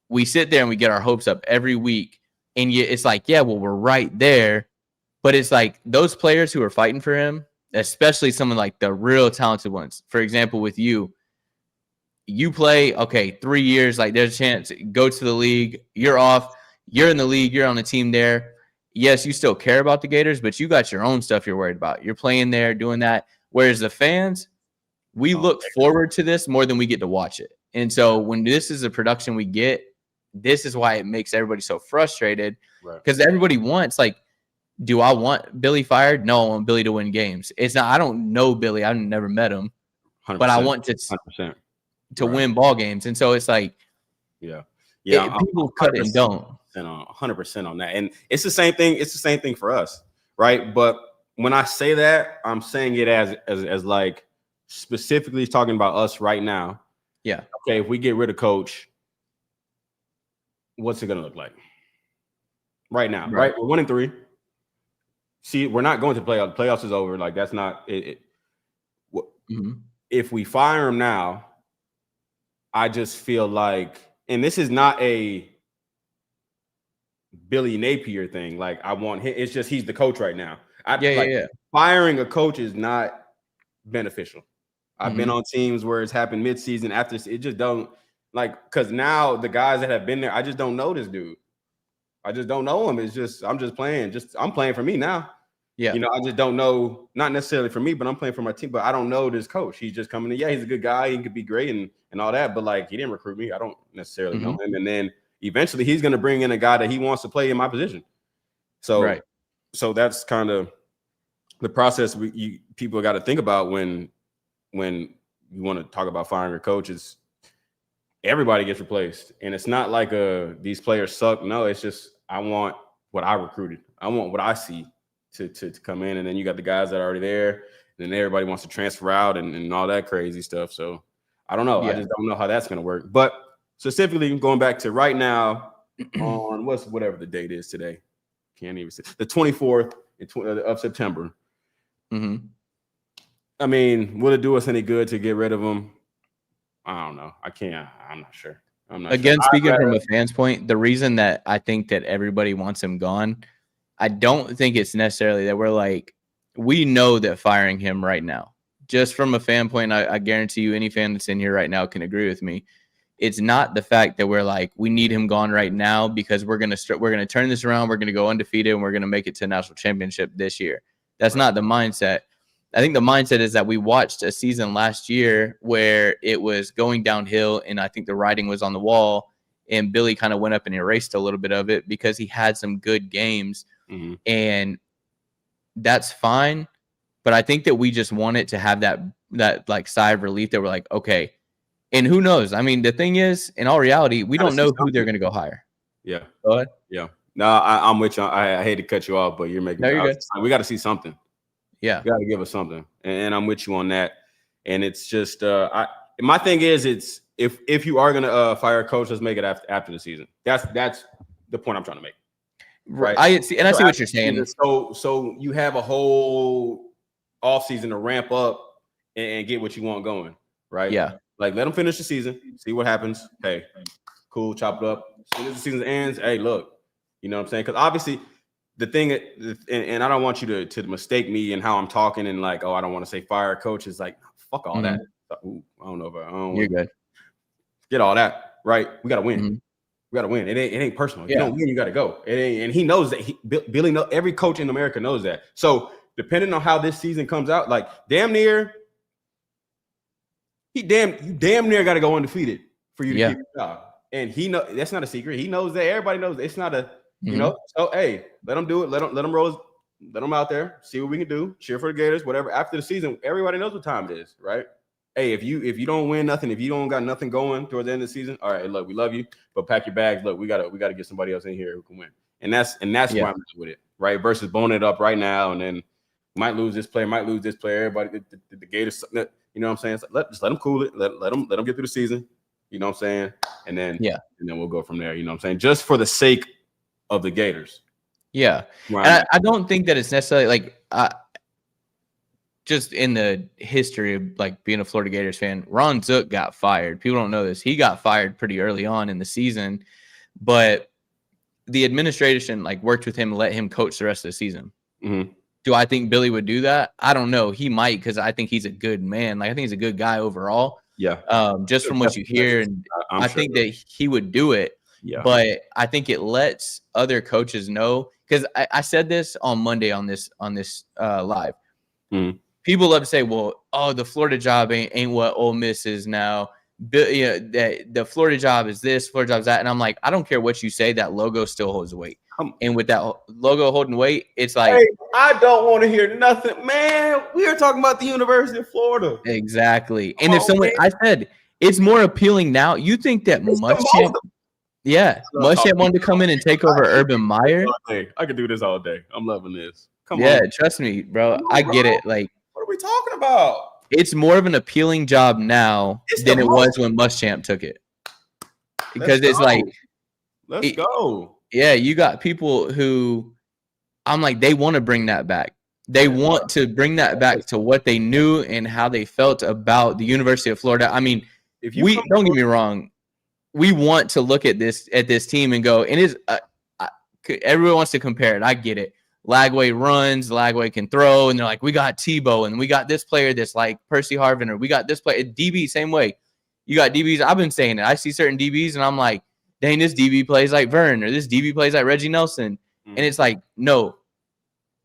[SPEAKER 3] we sit there and we get our hopes up every week, and it's like, yeah, well, we're right there. But it's like those players who are fighting for him, especially someone like the real talented ones. For example, with you play, okay, 3 years, like there's a chance, go to the league, you're off, you're in the league, you're on the team there. Yes, you still care about the Gators, but you got your own stuff you're worried about. You're playing there, doing that. Whereas the fans, we look forward to this more than we get to watch it. And so when this is a production we get, this is why it makes everybody so frustrated. Because everybody wants, like, do I want Billy fired? No, I want Billy to win games. It's not, I don't know Billy. I've never met him. 100%, but I want to win ball games. And so it's like, people cut it and don't.
[SPEAKER 1] 100% on that. And it's the same thing. It's the same thing for us, right? But when I say that, I'm saying it as like specifically talking about us right now.
[SPEAKER 3] Yeah.
[SPEAKER 1] Okay, if we get rid of coach, what's it going to look like? Right now, right? We're 1-3. See, we're not going to playoffs. The playoffs is over. Like, that's not it. If we fire him now, I just feel like, and this is not a Billy Napier thing. Like, I want him. It's just he's the coach right now. Firing a coach is not beneficial. I've been on teams where it's happened midseason after. It just don't, like, because now the guys that have been there, I just don't know this dude. I just don't know him. It's just, I'm just playing. I'm playing for me now.
[SPEAKER 3] Yeah.
[SPEAKER 1] You know, I just don't know, not necessarily for me, but I'm playing for my team. But I don't know this coach. He's just coming in. Yeah, he's a good guy. He could be great and all that. But, like, he didn't recruit me. I don't necessarily know him. And then eventually he's going to bring in a guy that he wants to play in my position. So, so that's kind of the process people got to think about when you want to talk about firing a coach. Is everybody gets replaced. And it's not like these players suck. No, it's just I want what I recruited. I want what I see to come in. And then you got the guys that are already there. And then everybody wants to transfer out and all that crazy stuff. So I don't know. I just don't know how that's going to work. But specifically going back to right now on whatever the date is today. Can't even say. The 24th of September. I mean, will it do us any good to get rid of him? I don't know. I'm not sure.
[SPEAKER 3] Again, speaking from a fan's point, the reason that I think that everybody wants him gone, I don't think it's necessarily that we're like, we know that firing him right now, just from a fan point, I guarantee you any fan that's in here right now can agree with me. It's not the fact that we're like, we need him gone right now because we're going to turn this around. We're going to go undefeated and we're going to make it to a national championship this year. That's not the mindset. I think the mindset is that we watched a season last year where it was going downhill and I think the writing was on the wall and Billy kind of went up and erased a little bit of it because he had some good games and that's fine. But I think that we just want it to have that like sigh of relief. They were like, okay. And who knows? I mean, the thing is, in all reality, we don't know who they're going to go hire.
[SPEAKER 1] Yeah.
[SPEAKER 3] Go ahead.
[SPEAKER 1] Yeah. No, I'm with you. I hate to cut you off, but you're making.
[SPEAKER 3] No, you're good.
[SPEAKER 1] We got to see something.
[SPEAKER 3] Yeah.
[SPEAKER 1] You got to give us something, and I'm with you on that. And it's just, my thing is, it's if you are gonna fire a coach, let's make it after the season. That's the point I'm trying to make. Right.
[SPEAKER 3] I see what you're saying.
[SPEAKER 1] So you have a whole off season to ramp up and get what you want going. Right.
[SPEAKER 3] Yeah.
[SPEAKER 1] Like let them finish the season, see what happens. Hey, cool, chop it up. As soon as the season ends, hey, look, you know what I'm saying? Because obviously the thing, and I don't want you to mistake me and how I'm talking and like, oh, I don't want to say fire coach. Is like, fuck all that. Ooh, I don't know if I don't.
[SPEAKER 3] You're good.
[SPEAKER 1] Get all that right. We gotta win.
[SPEAKER 3] Mm-hmm.
[SPEAKER 1] We gotta win. It ain't personal. If
[SPEAKER 3] yeah.
[SPEAKER 1] you don't win, you gotta go. It ain't, and he knows that. Billy, every coach in America knows that. So depending on how this season comes out, like damn near, you damn near got to go undefeated for you to keep your job. And he know that's not a secret. He knows that. Everybody knows it's not a, you know. So hey, let them do it. Let them roll. Let them out there. See what we can do. Cheer for the Gators. Whatever. After the season, everybody knows what time it is, right? Hey, if you don't win nothing, if you don't got nothing going towards the end of the season, all right, look, we love you, but pack your bags. Look, we gotta get somebody else in here who can win. And that's where I'm with it, right? Versus boning it up right now, and then might lose this player, Everybody, the Gators, you know what I'm saying? So just let them cool it. Let them get through the season. You know what I'm saying? And then we'll go from there. You know what I'm saying? Just for the sake of the Gators.
[SPEAKER 3] Yeah, and I don't think that it's necessarily like. Just in the history of like being a Florida Gators fan, Ron Zook got fired. People don't know this. He got fired pretty early on in the season, but the administration like worked with him and let him coach the rest of the season.
[SPEAKER 1] Mm-hmm.
[SPEAKER 3] Do I think Billy would do that? I don't know. He might, because I think he's a good man. Like I think he's a good guy overall.
[SPEAKER 1] Yeah.
[SPEAKER 3] Just from what you hear, and I think that he would do it.
[SPEAKER 1] Yeah.
[SPEAKER 3] But I think it lets other coaches know, because I said this on Monday on this live.
[SPEAKER 1] Mm-hmm.
[SPEAKER 3] People love to say, well, oh, the Florida job ain't what Ole Miss is now. The Florida job is this, Florida job is that. And I'm like, I don't care what you say, that logo still holds weight. And with that logo holding weight, it's like,
[SPEAKER 1] hey, I don't want to hear nothing, man. We are talking about the University of Florida.
[SPEAKER 3] Exactly. And if someone, I said, it's more appealing now. You think that Muschamp wanted to come in and take over Urban Meyer?
[SPEAKER 1] I could do this all day. I'm loving this. Come on.
[SPEAKER 3] Yeah, trust me, bro. I get it. Like,
[SPEAKER 1] what are we talking about?
[SPEAKER 3] It's more of an appealing job now than it was when Muschamp took it. Because it's like,
[SPEAKER 1] let's go.
[SPEAKER 3] Yeah, you got people who I'm like, they want to bring that back. They want to bring that back to what they knew and how they felt about the University of Florida. I mean, don't get me wrong, we want to look at this team and go, and it's everyone wants to compare it. I get it. Lagway runs, Lagway can throw, and they're like, we got Tebow, and we got this player that's like Percy Harvin, or we got this player. DB, same way. You got DBs. I've been saying it. I see certain DBs, and I'm like, dang, this DB plays like Vern, or this DB plays like Reggie Nelson. And it's like, no,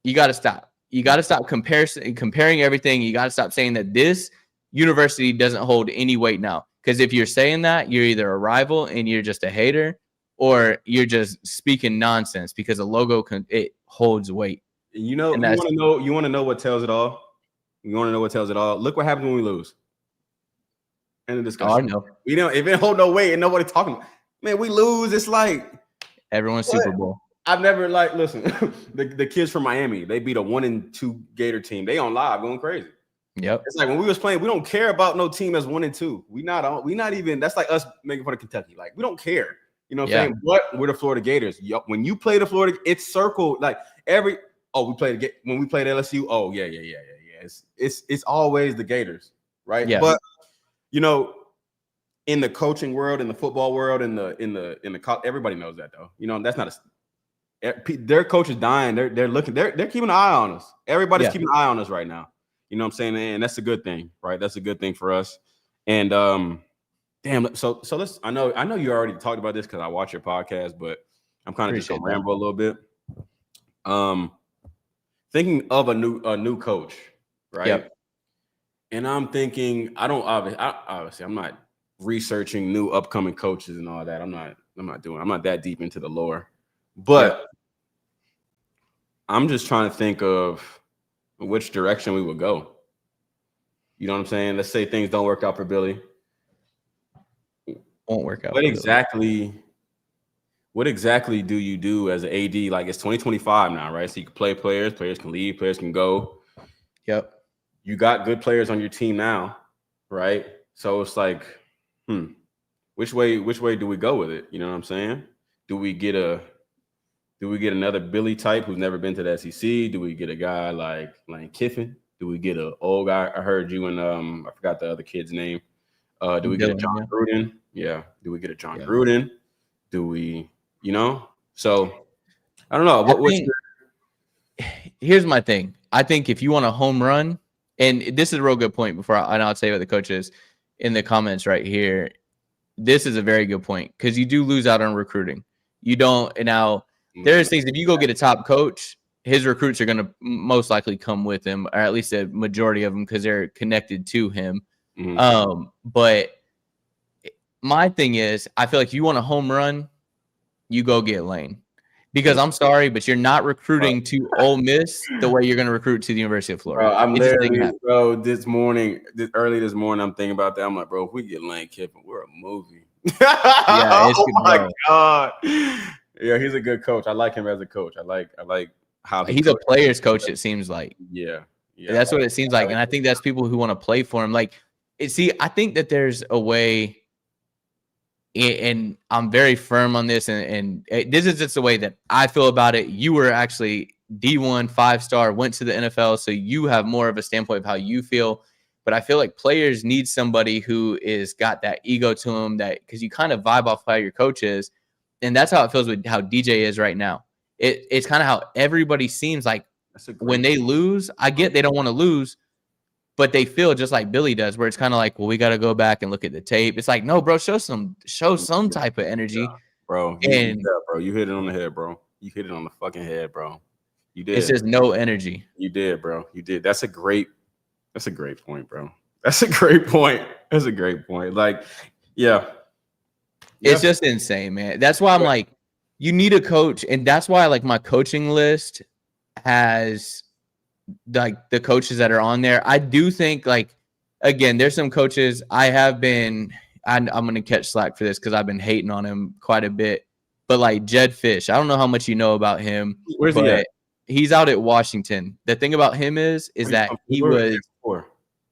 [SPEAKER 3] you got to stop. You got to stop comparing everything. You got to stop saying that this university doesn't hold any weight now. Because if you're saying that, you're either a rival and you're just a hater, or you're just speaking nonsense, because a logo it holds weight.
[SPEAKER 1] You want to know what tells it all? You want to know what tells it all? Look what happens when we lose. End of discussion.
[SPEAKER 3] Oh, I know.
[SPEAKER 1] If it hold no weight and nobody talking, man, we lose. It's like
[SPEAKER 3] everyone's Super Bowl.
[SPEAKER 1] I've never listen. the kids from Miami, they beat a 1-2 Gator team. They on live going crazy.
[SPEAKER 3] Yep.
[SPEAKER 1] It's like when we was playing, we don't care about no team that's 1-2. We not even. That's like us making fun of Kentucky. Like we don't care. You know what I'm saying? But we're the Florida Gators. When you play the Florida, it's circled like we played when we played LSU. Oh yeah. It's always the Gators, right?
[SPEAKER 3] Yeah.
[SPEAKER 1] But in the coaching world, in the football world, in the everybody knows that though. That's not their coach is dying. They're looking. They're keeping an eye on us. Everybody's keeping an eye on us right now. You know what I'm saying? And that's a good thing, right? That's a good thing for us. And damn. So let's. I know you already talked about this because I watch your podcast, but I'm kind of just gonna ramble a little bit. Thinking of a new coach, right?
[SPEAKER 3] Yep.
[SPEAKER 1] And I'm thinking, obviously I'm not researching new upcoming coaches and all that. I'm not that deep into the lore, but I'm just trying to think of which direction we would go. You know what I'm saying? Let's say things don't work out for Billy.
[SPEAKER 3] Won't work out.
[SPEAKER 1] What exactly do you do as an AD? Like, it's 2025 now, right? So you can play players can leave, players can go.
[SPEAKER 3] Yep.
[SPEAKER 1] You got good players on your team now, right? So it's like, which way do we go with it? You know what I'm saying? Do we get another Billy type who's never been to the SEC? Do we get a guy like Lane Kiffin? Do we get an old guy? I heard you and I forgot the other kid's name. Do we get a John Gruden? Yeah. Do we get a John Gruden? Do we, So I don't know.
[SPEAKER 3] Here's my thing. I think if you want a home run, and this is a real good point before I'll say what the coach is in the comments right here. This is a very good point because you do lose out on recruiting. You don't. And now there's things, if you go get a top coach, his recruits are going to most likely come with him, or at least a majority of them, because they're connected to him. But my thing is, I feel like if you want a home run, you go get Lane. Because I'm sorry, but you're not recruiting to Ole Miss the way you're going to recruit to the University of Florida.
[SPEAKER 1] Bro, early this morning, I'm thinking about that. I'm like, bro, if we get Lane Kiffin, we're a movie.
[SPEAKER 3] Yeah,
[SPEAKER 1] oh my God. Yeah, he's a good coach. I like him as a coach. I like how
[SPEAKER 3] he's a player's coach, it seems like.
[SPEAKER 1] Yeah.
[SPEAKER 3] That's what it seems like. And I think that's people who want to play for him. Like, I think that there's a way, and I'm very firm on this, and this is just the way that I feel about it. You were actually D1 5-star, went to the NFL, so you have more of a standpoint of how you feel. But I feel like players need somebody who is got that ego to them, that because you kind of vibe off how your coach is, and that's how it feels with how DJ is right now. It's kind of how everybody seems like when they lose. I get they don't want to lose, but they feel just like Billy does, where it's kind of like, well, we got to go back and look at the tape. It's like, no, bro, show some type of energy,
[SPEAKER 1] bro. You hit it on the head, bro. You hit it on the fucking head, bro. You did.
[SPEAKER 3] It's just no energy.
[SPEAKER 1] You did, bro. You did. That's a great point, bro. That's a great point. Like, yeah.
[SPEAKER 3] It's just insane, man. That's why I'm like, you need a coach, and that's why like my coaching list has like the coaches that are on there. I do think, like, again, there's some coaches I'm going to catch slack for this because I've been hating on him quite a bit. But like Jed Fish, I don't know how much you know about him.
[SPEAKER 1] Where's he at?
[SPEAKER 3] He's out at Washington. The thing about him is that he was.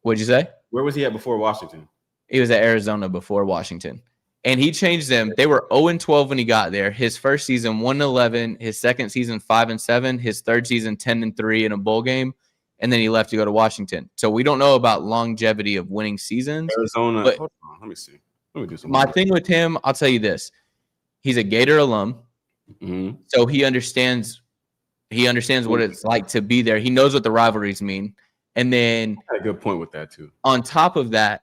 [SPEAKER 3] What'd you say?
[SPEAKER 1] Where was he at before Washington?
[SPEAKER 3] He was at Arizona before Washington. And he changed them. They were 0-12 when he got there. His first season 1-11, his second season 5-7, his third season 10-3 in a bowl game, and then he left to go to Washington. So we don't know about longevity of winning seasons.
[SPEAKER 1] Arizona. Hold on, let me see. Let me do something.
[SPEAKER 3] My thing with him, I'll tell you this: he's a Gator alum, so he understands what it's like to be there. He knows what the rivalries mean, and then
[SPEAKER 1] I had a good point with that too.
[SPEAKER 3] On top of that,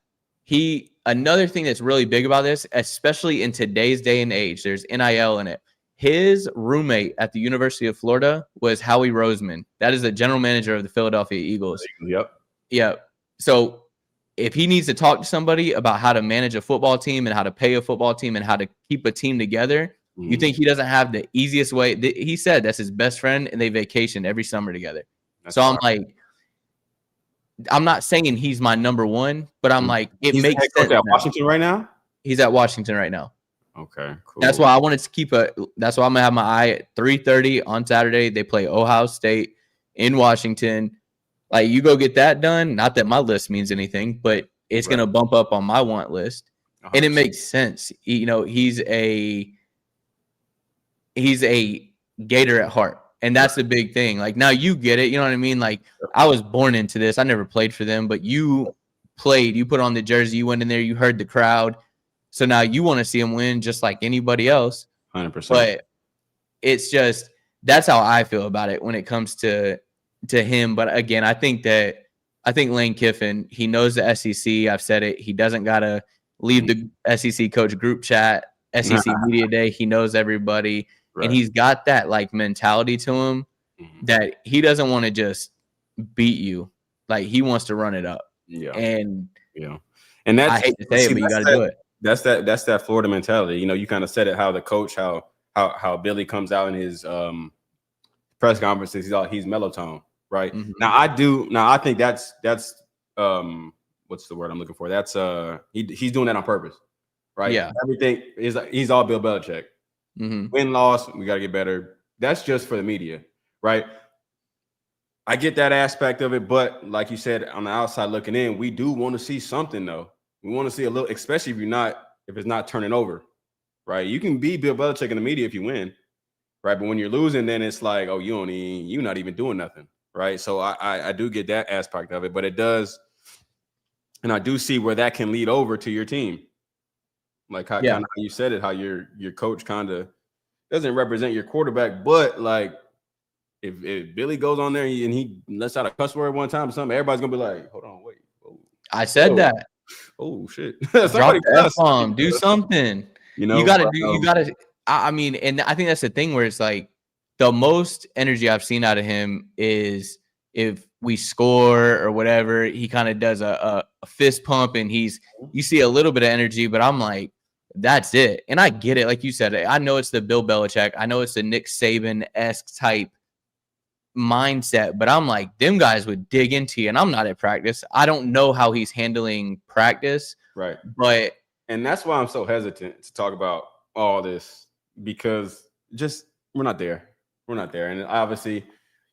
[SPEAKER 3] another thing that's really big about this, especially in today's day and age, there's NIL in it. His roommate at the University of Florida was Howie Roseman. That is the general manager of the Philadelphia Eagles. Yep. So if he needs to talk to somebody about how to manage a football team and how to pay a football team and how to keep a team together, you think he doesn't have the easiest way? He said that's his best friend, and they vacation every summer together. I'm like, I'm not saying he's my number one, but I'm like, it makes sense.
[SPEAKER 1] He's at Washington right now?
[SPEAKER 3] He's at Washington right now.
[SPEAKER 1] Okay, cool.
[SPEAKER 3] That's why I wanted to that's why I'm gonna have my eye at 3:30 on Saturday. They play Ohio State in Washington. Like, you go get that done. Not that my list means anything, but it's gonna bump up on my want list. 100%. And it makes sense. He's a Gator at heart. And that's the big thing. Like, now you get it. You know what I mean? Like, I was born into this. I never played for them, but you played. You put on the jersey. You went in there. You heard the crowd. So now you want to see them win just like anybody else.
[SPEAKER 1] 100%.
[SPEAKER 3] But it's just, that's how I feel about it when it comes to him. But again, I think Lane Kiffin, he knows the SEC. I've said it. He doesn't got to leave the SEC coach group chat, SEC media day. He knows everybody. Right. And he's got that like mentality to him that he doesn't want to just beat you. Like, he wants to run it up.
[SPEAKER 1] Yeah.
[SPEAKER 3] And
[SPEAKER 1] that's,
[SPEAKER 3] I hate to say it, but you got to do it.
[SPEAKER 1] That's that Florida mentality. You kind of said it, how the coach, how Billy comes out in his press conferences, he's mellow tone, right? Now I think that's what's the word I'm looking for? That's he's doing that on purpose, right?
[SPEAKER 3] Yeah.
[SPEAKER 1] Everything is he's all Bill Belichick. Win, loss, we got to get better. That's just for the media, right? I get that aspect of it, but like you said, on the outside looking in, we do want to see something though. We want to see a little, especially if it's not turning over, right? You can be Bill Belichick in the media if you win, right? But when you're losing, then it's like, oh, you're not even doing nothing, right? So I do get that aspect of it, but it does, and I do see where that can lead over to your team, like kind of how you said it, how your coach kind of doesn't represent your quarterback, but like if Billy goes on there and he lets out a cuss word one time or something, everybody's gonna be like, hold on, wait. Whoa.
[SPEAKER 3] I said that.
[SPEAKER 1] Oh shit!
[SPEAKER 3] Drop the F-bomb. Do something. You gotta do. You gotta. I mean, and I think that's the thing where it's like the most energy I've seen out of him is if we score or whatever. He kind of does a fist pump and you see a little bit of energy, but I'm like, that's it. And I get it, like you said. I know it's the Bill Belichick. I know it's the Nick Saban-esque type mindset, but I'm like, them guys would dig into you, and I'm not at practice. I don't know how he's handling practice,
[SPEAKER 1] right?
[SPEAKER 3] And
[SPEAKER 1] that's why I'm so hesitant to talk about all this, because we're not there. And obviously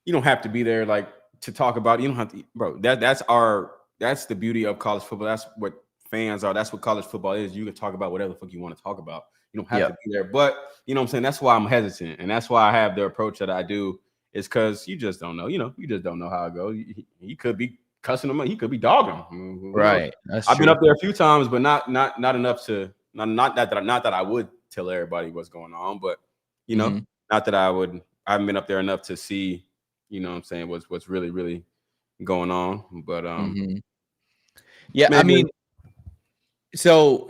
[SPEAKER 1] you don't have to be there like to talk about it. You don't have to, bro. That's the beauty of college football. That's what fans are. That's what college football is. You can talk about whatever the fuck you want to talk about. You don't have to be there, but you know what I'm saying? That's why I'm hesitant, and that's why I have the approach that I do. It's because you just don't know. You just don't know how it goes. He could be cussing him. He could be dogging him.
[SPEAKER 3] Right.
[SPEAKER 1] I've been up there a few times, but not enough to not that I would tell everybody what's going on. But not that I haven't been up there enough to see. You know what I'm saying? What's really really going on. But
[SPEAKER 3] yeah, I mean, so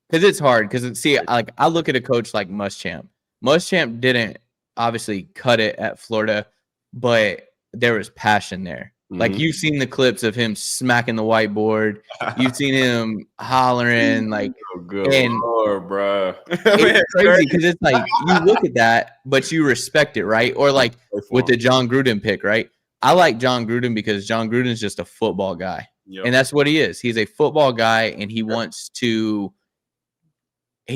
[SPEAKER 3] because it's hard. Because see, like I look at a coach like Muschamp. Muschamp didn't obviously cut it at Florida, but there was passion there. Like you've seen the clips of him smacking the whiteboard. You've seen him hollering, like,
[SPEAKER 1] Lord, bro.
[SPEAKER 3] It's crazy because it's like you look at that, but you respect it, right? Or like with the John Gruden pick, right? I like John Gruden because John Gruden's just a football guy, and that's what he is. He's a football guy, and he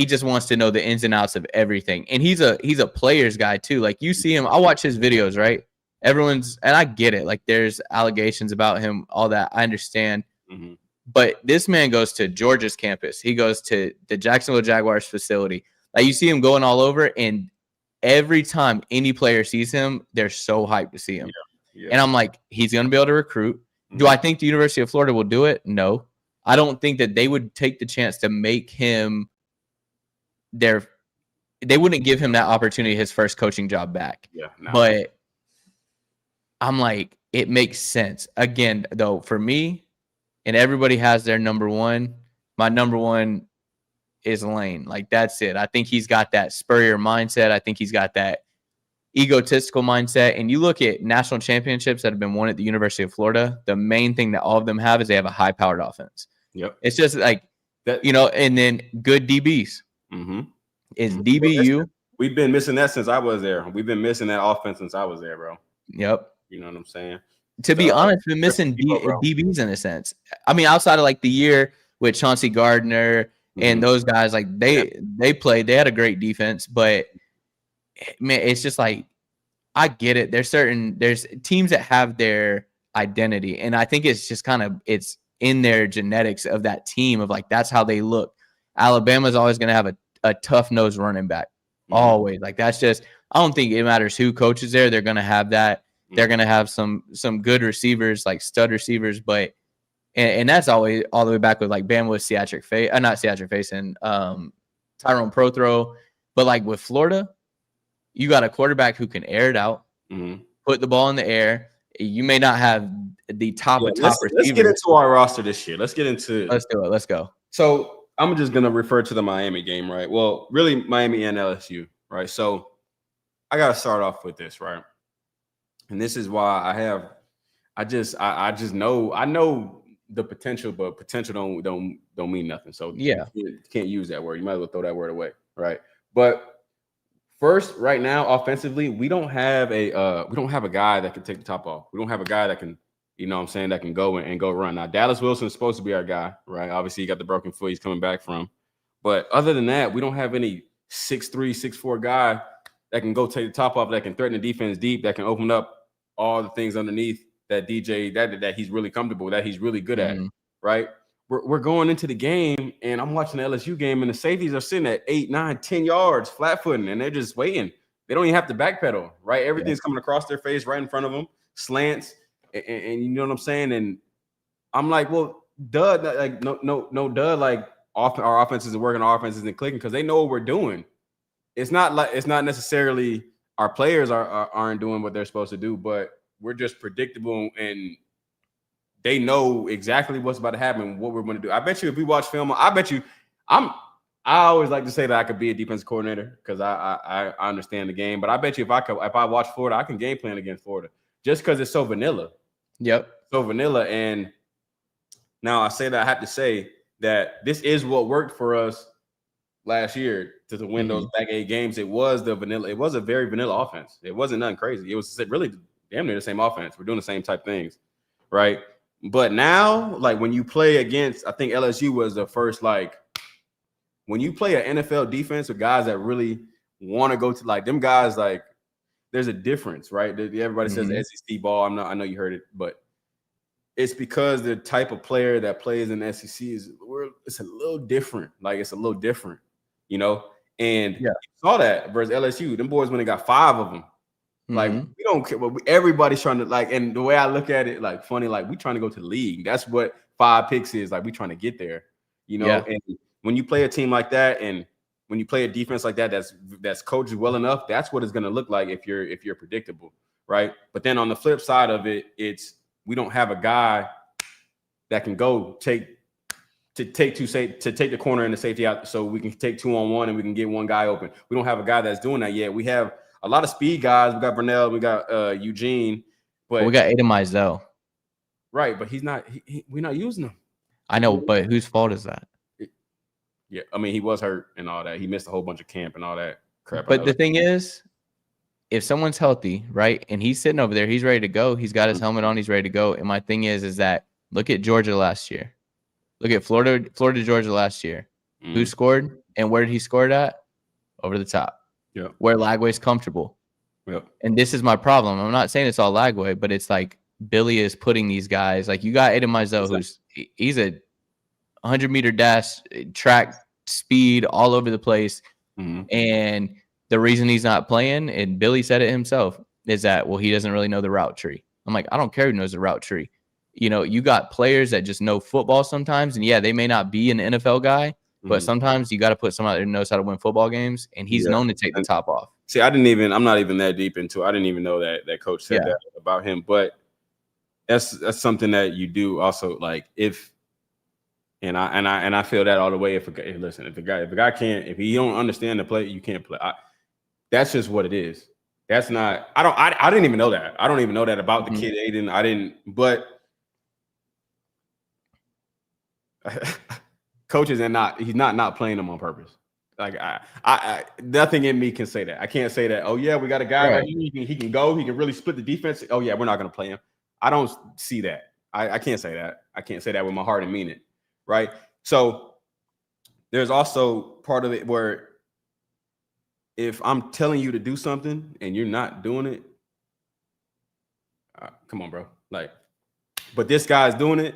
[SPEAKER 3] just wants to know the ins and outs of everything. And he's a player's guy too. Like you see him, I watch his videos, right? And I get it. Like there's allegations about him, all that. I understand. But this man goes to Georgia's campus. He goes to the Jacksonville Jaguars facility. Like you see him going all over, and every time any player sees him, they're so hyped to see him. And I'm like, he's going to be able to recruit. Do I think the University of Florida will do it? No. I don't think that they would take the chance to make him they wouldn't give him that opportunity, his first coaching job back. But I'm like, it makes sense. Again, though, for me, and everybody has their number one. My number one is Lane. Like, that's it. I think he's got that Spurrier mindset. I think he's got that egotistical mindset. And you look at national championships that have been won at the University of Florida, the main thing that all of them have is they have a high-powered offense. It's just like, that, and then good DBs. Is DBU.
[SPEAKER 1] We've been missing that since I was there. We've been missing that offense since I was there, bro.
[SPEAKER 3] Yep.
[SPEAKER 1] You know what I'm saying?
[SPEAKER 3] To be honest, we've been missing DBs in a sense. I mean, outside of like the year with Chauncey Gardner and those guys, like they played. They had a great defense, but man, it's just like I get it. There's teams that have their identity, and I think it's just it's in their genetics of that team of like that's how they look. Alabama's always going to have a tough-nosed running back. Always. Like that's just I don't think it matters who coaches there. They're going to have that. They're going to have some good receivers, like stud receivers, but and that's always all the way back with like Bama with not Theatric Face and Tyrone Prothro. But like with Florida, you got a quarterback who can air it out, put the ball in the air. You may not have the top receivers.
[SPEAKER 1] Let's get into our roster this year. Let's do it.
[SPEAKER 3] Let's go.
[SPEAKER 1] So I'm just going to refer to the Miami game, right? Well, really Miami and LSU, right? So I got to start off with this, right? And this is why I just know the potential, but potential don't mean nothing. So you can't use that word. You might as well throw that word away, right? But first, right now, offensively, we don't have a guy that can take the top off. We don't have a guy that can You know what I'm saying? That can go and go run. Now, Dallas Wilson is supposed to be our guy, right? Obviously, he got the broken foot he's coming back from. But other than that, we don't have any 6'3", 6'4" guy that can go take the top off, that can threaten the defense deep, that can open up all the things underneath that DJ, that he's really comfortable, that he's really good at, right? We're going into the game, and I'm watching the LSU game, and the safeties are sitting at 8, 9, 10 yards, flat-footing, and they're just waiting. They don't even have to backpedal, right? Everything's coming across their face right in front of them, slants, and you know what I'm saying? And I'm like, well, duh, like no, duh, like our offense isn't working, our offense isn't clicking because they know what we're doing. It's not necessarily our players aren't doing what they're supposed to do, but we're just predictable and they know exactly what's about to happen, what we're going to do. I bet you if we watch film, I always like to say that I could be a defensive coordinator because I understand the game. But I bet you if I watch Florida, I can game plan against Florida just because it's so vanilla.
[SPEAKER 3] Yep.
[SPEAKER 1] So vanilla. And now I say that I have to say that this is what worked for us last year to win those back 8 games. It was the vanilla. It was a very vanilla offense. It wasn't nothing crazy. It was really damn near the same offense. We're doing the same type things, right? But now, like when you play against, I think LSU was the first, like when you play an NFL defense with guys that really want to go to like them guys, like there's a difference, right? Everybody says the SEC ball. I know you heard it, but it's because the type of player that plays in the SEC it's a little different. Like it's a little different, you know? And you saw that versus LSU. Them boys when they got 5 of them. Like we don't care, but everybody's trying to like, and the way I look at it, like funny, like we trying to go to the league. That's what 5 picks is. Like we trying to get there, you know. And when you play a team like that, and when you play a defense like that, that's coached well enough, that's what it's going to look like if you're predictable, right? But then on the flip side of it, we don't have a guy that can go take the corner and the safety out, so we can take 2-on-1 and we can get one guy open. We don't have a guy that's doing that yet. We have a lot of speed guys. We got Vernell, we got Eugene, but
[SPEAKER 3] we got Ademize though.
[SPEAKER 1] Right, but he's not. We're not using him.
[SPEAKER 3] I know, but whose fault is that?
[SPEAKER 1] Yeah, I mean, he was hurt and all that. He missed a whole bunch of camp and all that crap.
[SPEAKER 3] But the thing is, if someone's healthy, right, and he's sitting over there, he's ready to go. He's got his helmet on. He's ready to go. And my thing is that look at Georgia last year. Look at Florida, Georgia last year. Who scored and where did he score it at? Over the top.
[SPEAKER 1] Yeah.
[SPEAKER 3] Where Lagway's comfortable.
[SPEAKER 1] Yep.
[SPEAKER 3] And this is my problem. I'm not saying it's all Lagway, but it's like Billy is putting these guys, like you got Aiden Mizell, he's a 100-meter dash, track speed all over the place. And the reason he's not playing, and Billy said it himself, is that, well, he doesn't really know the route tree. I'm like, I don't care who knows the route tree. You know, you got players that just know football sometimes, and yeah, they may not be an NFL guy, but sometimes you got to put someone out there who knows how to win football games, and he's known to take the top off.
[SPEAKER 1] See, I'm not even that deep into it. I didn't even know that coach said that about him, but that's something that you do also, like if I feel that all the way. If a guy can't, if he don't understand the play, you can't play. That's just what it is. That's not. I didn't even know that. I don't even know that about the kid Aiden. I didn't. But coaches he's not playing them on purpose. Like I nothing in me can say that. I can't say that. Oh yeah, we got a guy right here. He can go. He can really split the defense. Oh yeah, we're not going to play him. I don't see that. I can't say that. I can't say that with my heart and mean it. Right. So there's also part of it where if I'm telling you to do something and you're not doing it, come on, bro. Like, but this guy's doing it.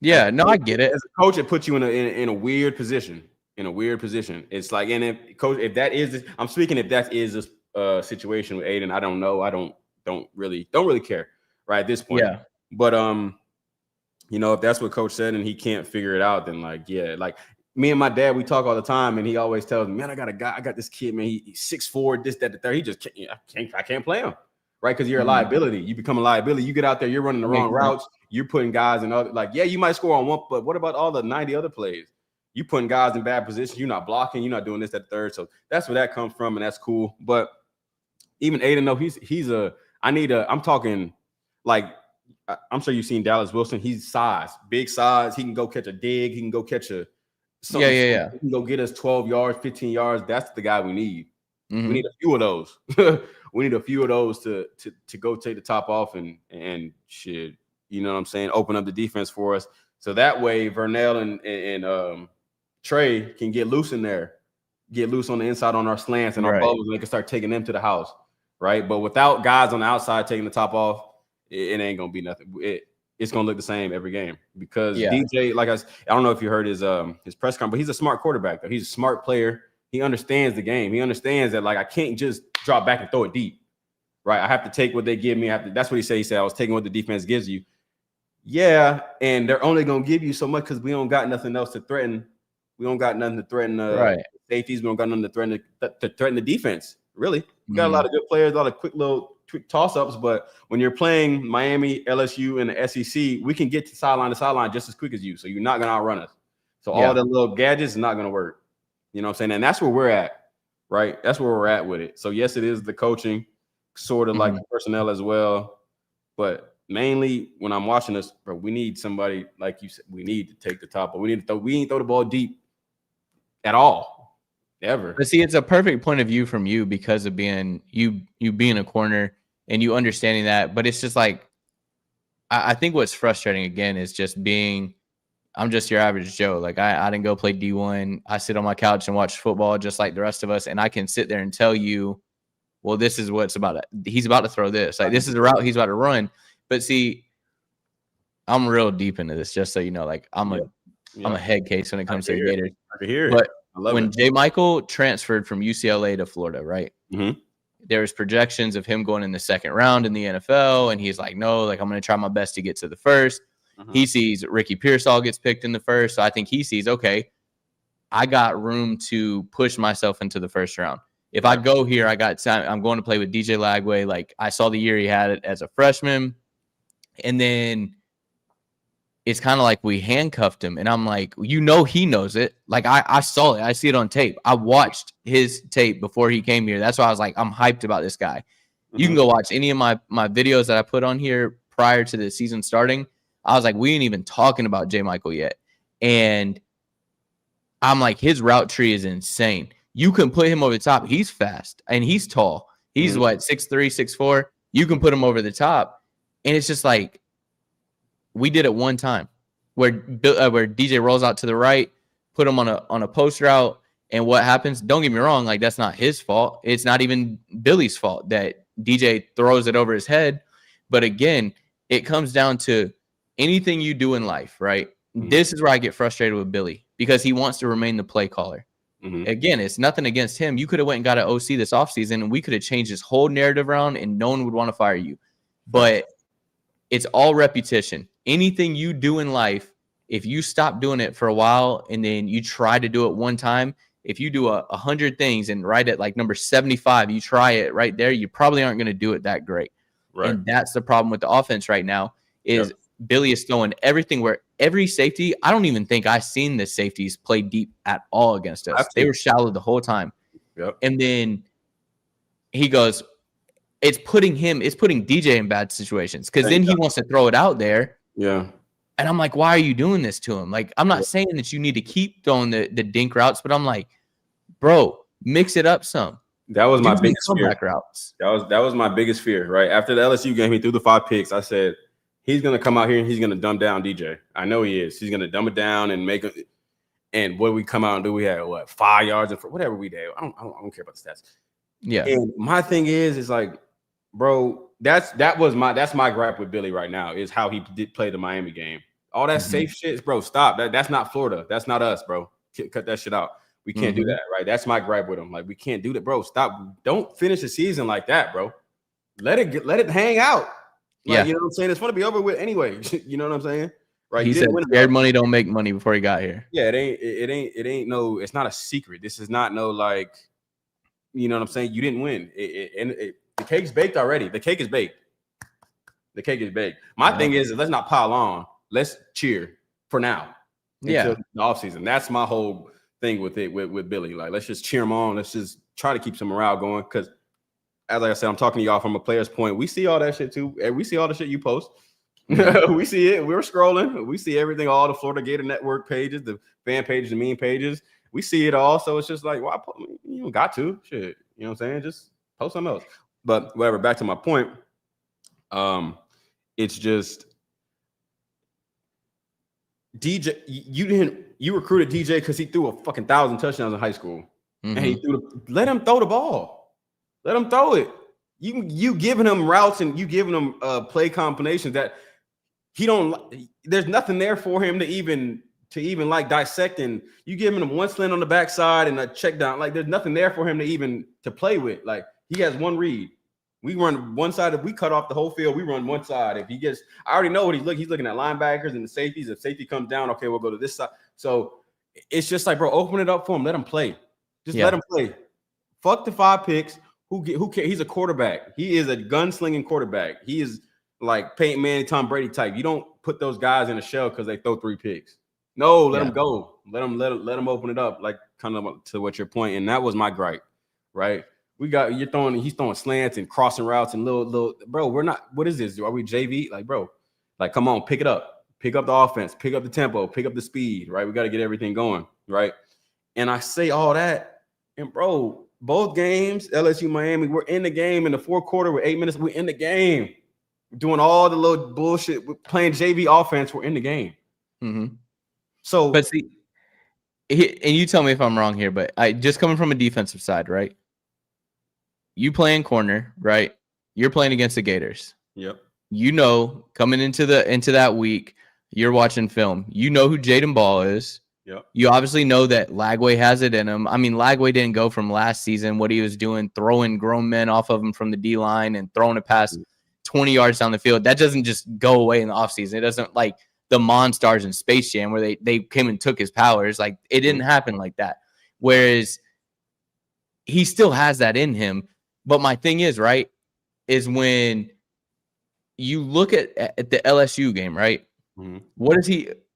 [SPEAKER 3] Yeah, no, I get it.
[SPEAKER 1] As a coach, it puts you in a weird position. It's like, and if that is, I'm speaking, if that is a situation with Aiden, I don't know. I don't really care right at this point.
[SPEAKER 3] Yeah.
[SPEAKER 1] But you know, if that's what coach said and he can't figure it out, then like me and my dad, we talk all the time, and he always tells me, man, I got this kid, man. He's 6'4", this, that, the third. He just I can't play him. Right, because you're a liability. You become a liability. You get out there, you're running the wrong routes. You're putting guys in other, like, yeah, you might score on one, but what about all the 90 other plays? You putting guys in bad positions. You're not blocking. You're not doing this, that, third. So that's where that comes from, and that's cool. But even Aiden, though, I'm talking like, I'm sure you've seen Dallas Wilson. He's big size. He can go catch a dig. He can go catch a. He can go get us 12 yards, 15 yards. That's the guy we need. We need a few of those. We need a few of those to go take the top off and shit. You know what I'm saying? Open up the defense for us. So that way Vernell and Trey can get loose in there, get loose on the inside on our slants and our bubbles, and they can start taking them to the house. Right. But without guys on the outside taking the top off, it ain't gonna be nothing. It's gonna look the same every game because DJ, like I don't know if you heard his press conference, but he's a smart quarterback though. He's a smart player. He understands the game. He understands that like I can't just drop back and throw it deep. Right. I have to take what they give me. That's what he said. He said I was taking what the defense gives you. Yeah, and they're only gonna give you so much because we don't got nothing else to threaten. We don't got nothing to threaten safeties. We don't got nothing to threaten the defense. Really, we got a lot of good players, a lot of quick little toss-ups. But when you're playing Miami, LSU, and the SEC, we can get to sideline just as quick as you. So you're not gonna outrun us. So all the little gadgets is not gonna work. You know what I'm saying? And that's where we're at, right? That's where we're at with it. So yes, it is the coaching, sort of like the personnel as well, but mainly when I'm watching this, bro, we need somebody like you said. We need to take the top, but we ain't throw the ball deep at all. Ever.
[SPEAKER 3] But see, it's a perfect point of view from you because of being being a corner and you understanding that. But it's just like I think what's frustrating again is just I'm just your average Joe. Like I didn't go play D1. I sit on my couch and watch football just like the rest of us, and I can sit there and tell you, well, this is what's about. He's about to throw this. Like this is the route he's about to run. But see, I'm real deep into this, just so you know. Like I'm a head case when it comes to the Gators.
[SPEAKER 1] I can hear it.
[SPEAKER 3] But when J. Michael transferred from UCLA to Florida, right?
[SPEAKER 1] Mm-hmm.
[SPEAKER 3] There was projections of him going in the second round in the NFL, and he's like, no, like I'm going to try my best to get to the first. Mm-hmm. He sees Ricky Pearsall gets picked in the first, so I think he sees, okay, I got room to push myself into the first round. If I go here, I'm going to play with DJ Lagway. Like I saw the year he had it as a freshman, and then it's kind of like we handcuffed him. And I'm like, he knows it. Like I saw it. I see it on tape. I watched his tape before he came here. That's why I was like, I'm hyped about this guy. Mm-hmm. You can go watch any of my videos that I put on here prior to the season starting. I was like, we ain't even talking about J. Michael yet. And I'm like, his route tree is insane. You can put him over the top. He's fast and he's tall. He's 6'3", 6'4". You can put him over the top. And it's just like, we did it one time where DJ rolls out to the right, put him on a post route, and what happens? Don't get me wrong, like that's not his fault. It's not even Billy's fault that DJ throws it over his head. But again, it comes down to anything you do in life, right? Mm-hmm. This is where I get frustrated with Billy because he wants to remain the play caller. Mm-hmm. Again, it's nothing against him. You could have went and got an OC this offseason, and we could have changed this whole narrative around, and no one would want to fire you. But it's all repetition. Anything you do in life, if you stop doing it for a while and then you try to do it one time, if you do 100 things and right at like number 75, you try it right there, you probably aren't going to do it that great. Right. And that's the problem with the offense right now is Billy is throwing everything where every safety, I don't even think I've seen the safeties play deep at all against us. They were shallow the whole time. Yep. And then he goes, it's putting DJ in bad situations because then he wants to throw it out there.
[SPEAKER 1] Yeah.
[SPEAKER 3] And I'm like, why are you doing this to him? Like, I'm not saying that you need to keep throwing the dink routes, but I'm like, bro, mix it up some.
[SPEAKER 1] That was my biggest fear.
[SPEAKER 3] Routes.
[SPEAKER 1] That was my biggest fear, right? After the LSU game, he threw the 5 picks. I said, he's going to come out here and he's going to dumb down DJ. I know he is. He's going to dumb it down and make it. And what we come out and do, we had 5 yards and whatever we did. I don't care about the stats.
[SPEAKER 3] Yeah.
[SPEAKER 1] And my thing is like, bro, that's my gripe with Billy right now is how he did play the Miami game. All that safe shit, bro. Stop. That's not Florida. That's not us, bro. Cut that shit out. We can't do that, right? That's my gripe with him. Like we can't do that, bro. Stop. Don't finish the season like that, bro. Let it hang out. Like, you know what I'm saying? It's going to be over with anyway. You know what I'm saying? Right?
[SPEAKER 3] He said, "Scared money don't make money." Before he got here.
[SPEAKER 1] Yeah, it ain't no. It's not a secret. This is not no like. You know what I'm saying? You didn't win. The cake's baked already. The cake is baked. The cake is baked. My thing is, let's not pile on. Let's cheer for now. Until the offseason. That's my whole thing with it with Billy. Like, let's just cheer him on. Let's just try to keep some morale going. Because, as I said, I'm talking to y'all from a player's point. We see all that shit too. We see all the shit you post. We see it. We're scrolling. We see everything. All the Florida Gator Network pages, the fan pages, the meme pages. we see it all. So it's just like, why? You don't got to shit. You know what I'm saying? Just post something else. But whatever. Back to my point. It's just DJ. You recruited DJ because he threw a fucking 1,000 touchdowns in high school, and he let him throw the ball. Let him throw it. You giving him routes and you giving him play combinations that he don't. There's nothing there for him to even like dissect, and you giving him one slant on the backside and a check down. Like there's nothing there for him to even to play with. Like he has one read. We run one side. If we cut off the whole field, we run one side. If he gets, I already know what he's looking. He's looking at linebackers and the safeties. If safety comes down, okay, we'll go to this side. So it's just like, bro, open it up for him. Let him play. Just let him play. Fuck the 5 picks. Who cares? He's a quarterback. He is a gunslinging quarterback. He is like Peyton Manning, Tom Brady type. You don't put those guys in a shell because they throw 3 picks. No, let them go. Let them open it up. Like kind of to what you're pointing. And that was my gripe, right? He's throwing slants and crossing routes and little, bro, we're not, what is this? Are we JV? Like, bro, like, come on, pick it up. Pick up the offense, pick up the tempo, pick up the speed, right? We got to get everything going, right? And I say all that, and bro, both games, LSU, Miami, we're in the game in the fourth quarter with 8 minutes. We're in the game. We're doing all the little bullshit. We're playing JV offense. We're in the game. So,
[SPEAKER 3] but see, and you tell me if I'm wrong here, but I just coming from a defensive side, right? You playing corner, right? You're playing against the Gators.
[SPEAKER 1] Yep.
[SPEAKER 3] You know, coming into that week, you're watching film. You know who Jaden Ball is.
[SPEAKER 1] Yep.
[SPEAKER 3] You obviously know that Lagway has it in him. I mean, Lagway didn't go from last season, what he was doing, throwing grown men off of him from the D-line and throwing a pass 20 yards down the field. That doesn't just go away in the offseason. It doesn't like the Monstars in Space Jam where they came and took his powers. Like, it didn't happen like that. Whereas he still has that in him. But my thing is, right, is when you look at the LSU game, right, what is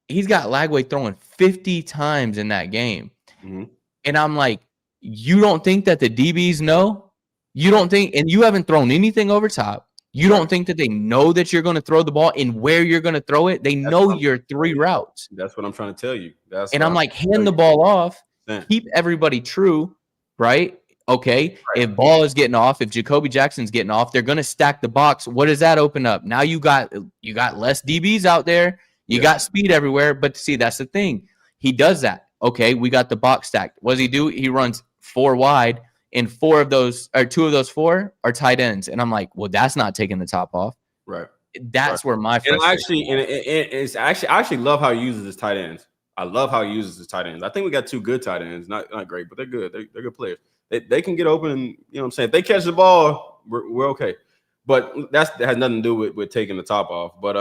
[SPEAKER 3] he's got Lagway throwing 50 times in that game. And I'm like, you don't think that the DBs know? You don't think, and you haven't thrown anything over top. You don't think that they know that you're going to throw the ball and where you're going to throw it? They know your 3 routes.
[SPEAKER 1] That's what I'm trying to tell you.
[SPEAKER 3] And I'm like, hand the ball off, keep everybody true, right? Okay, if Ball is getting off, if Jacoby Jackson's getting off, they're going to stack the box. What does that open up? Now you got less DBs out there. You got speed everywhere. But see, that's the thing. He does that. Okay, we got the box stacked. What does he do? He runs 4 wide, and 2 of those 4 are tight ends. And I'm like, well, that's not taking the top off.
[SPEAKER 1] Right.
[SPEAKER 3] That's where my frustration
[SPEAKER 1] is. I actually love how he uses his tight ends. I love how he uses his tight ends. I think we got 2 good tight ends. Not great, but they're good. They're good players. They can get open, and you know what I'm saying. If they catch the ball, we're okay. But that has nothing to do with taking the top off. But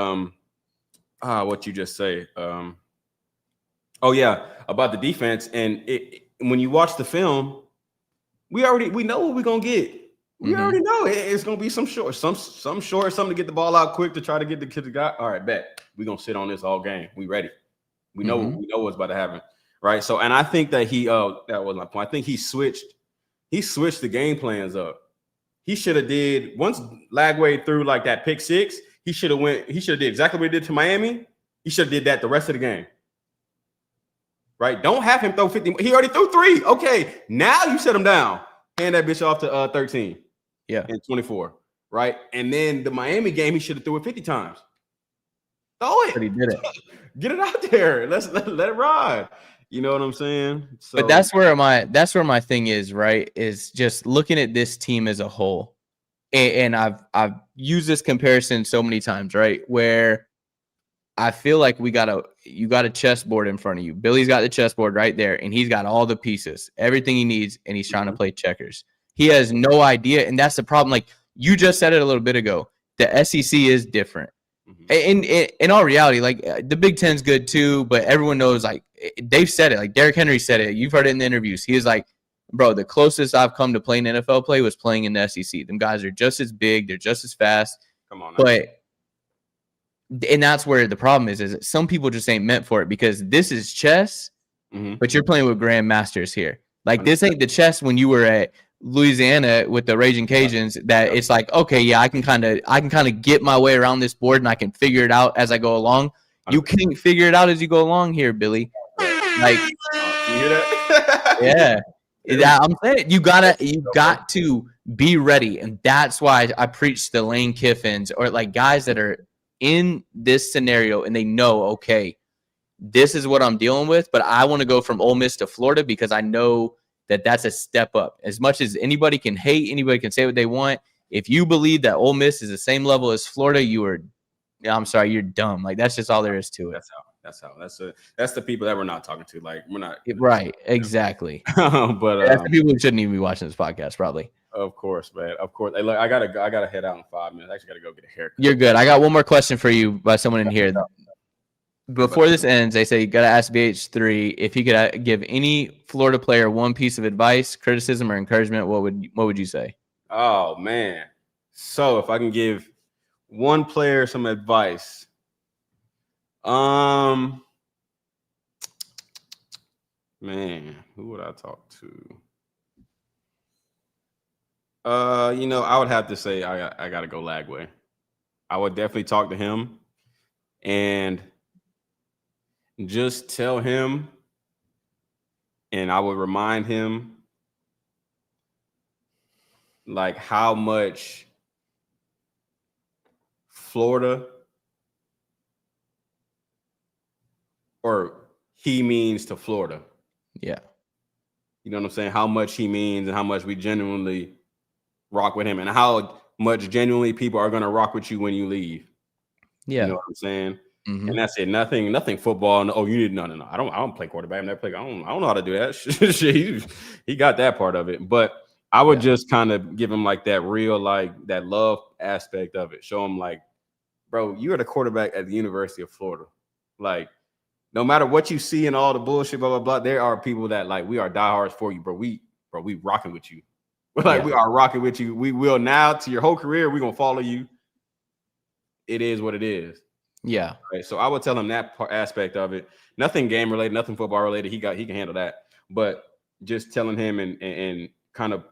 [SPEAKER 1] what you just say. Oh yeah, about the defense. And when you watch the film, we know what we're gonna get. We already know it's gonna be some short, something to get the ball out quick to try to get the kid to guy. All right, bet we're gonna sit on this all game. We ready. We know what's about to happen, right? So, and I think that that was my point. I think he switched the game plans up. He should have did once Lagway threw like that pick 6. He should have did exactly what he did to Miami. He should have did that the rest of the game. Right? Don't have him throw 50. He already threw 3. Okay, now you set him down. Hand that bitch off to 13.
[SPEAKER 3] Yeah,
[SPEAKER 1] and 24. Right? And then the Miami game, he should have threw it 50 times. Throw it.
[SPEAKER 3] But he did it.
[SPEAKER 1] Get it out there. Let it ride. You know what I'm saying? So,
[SPEAKER 3] but that's where my thing is, right? Is just looking at this team as a whole. And I've used this comparison so many times, right? Where I feel like you got a chessboard in front of you. Billy's got the chessboard right there, and he's got all the pieces, everything he needs, and he's trying to play checkers. He has no idea, and that's the problem. Like you just said it a little bit ago, the SEC is different. In all reality, like the Big Ten's good too, but everyone knows, like they've said it, like Derrick Henry said it. You've heard it in the interviews. He was like, bro, the closest I've come to playing NFL play was playing in the SEC. Them guys are just as big. They're just as fast.
[SPEAKER 1] Come on. Now.
[SPEAKER 3] And that's where the problem is that some people just ain't meant for it because this is chess, but you're playing with grandmasters here. Like this ain't the chess when you were at Louisiana with the Raging Cajuns that it's like, okay, yeah, I can kind of get my way around this board and I can figure it out as I go along. You can't figure it out as you go along here, Billy. Like,
[SPEAKER 1] you hear that?
[SPEAKER 3] Yeah. I'm saying you got to be ready. And that's why I preach the Lane Kiffins or like guys that are in this scenario and they know, okay, this is what I'm dealing with, but I want to go from Ole Miss to Florida because I know that that's a step up. As much as anybody can hate, anybody can say what they want. If you believe that Ole Miss is the same level as Florida, I'm sorry, you're dumb. Like that's just all there is to it.
[SPEAKER 1] That's the people that we're not talking to. Like we're not
[SPEAKER 3] right, exactly.
[SPEAKER 1] But
[SPEAKER 3] that's the people who shouldn't even be watching this podcast, probably.
[SPEAKER 1] Of course, man. Of course. Hey, look, I gotta head out in 5 minutes. I actually gotta go get a haircut.
[SPEAKER 3] You're good. I got one more question for you by someone in here. Before this ends, they say you got to ask BH3 if he could give any Florida player one piece of advice, criticism, or encouragement. What would you say?
[SPEAKER 1] Oh man! So if I can give one player some advice, man, who would I talk to? I would have to say I gotta go Lagway. I would definitely talk to him and just tell him, and I would remind him like how much Florida or he means to Florida.
[SPEAKER 3] Yeah.
[SPEAKER 1] You know what I'm saying? How much he means and how much we genuinely rock with him and how much genuinely people are going to rock with you when you leave.
[SPEAKER 3] Yeah.
[SPEAKER 1] You know what I'm saying?
[SPEAKER 3] Mm-hmm.
[SPEAKER 1] And that's it. Nothing football. No, you need no. I don't play quarterback. I don't know how to do that. Shit, he got that part of it. But I would just kind of give him like that real, like that love aspect of it. Show him like, bro, you are the quarterback at the University of Florida. Like, no matter what you see and all the bullshit, blah, blah, blah, there are people that like, we are diehards for you, bro. We rocking with you. We are rocking with you. We will now to your whole career. We're going to follow you. It is what it is.
[SPEAKER 3] Yeah.
[SPEAKER 1] Right. So I would tell him that aspect of it. Nothing game related, nothing football related. He can handle that. But just telling him and kind of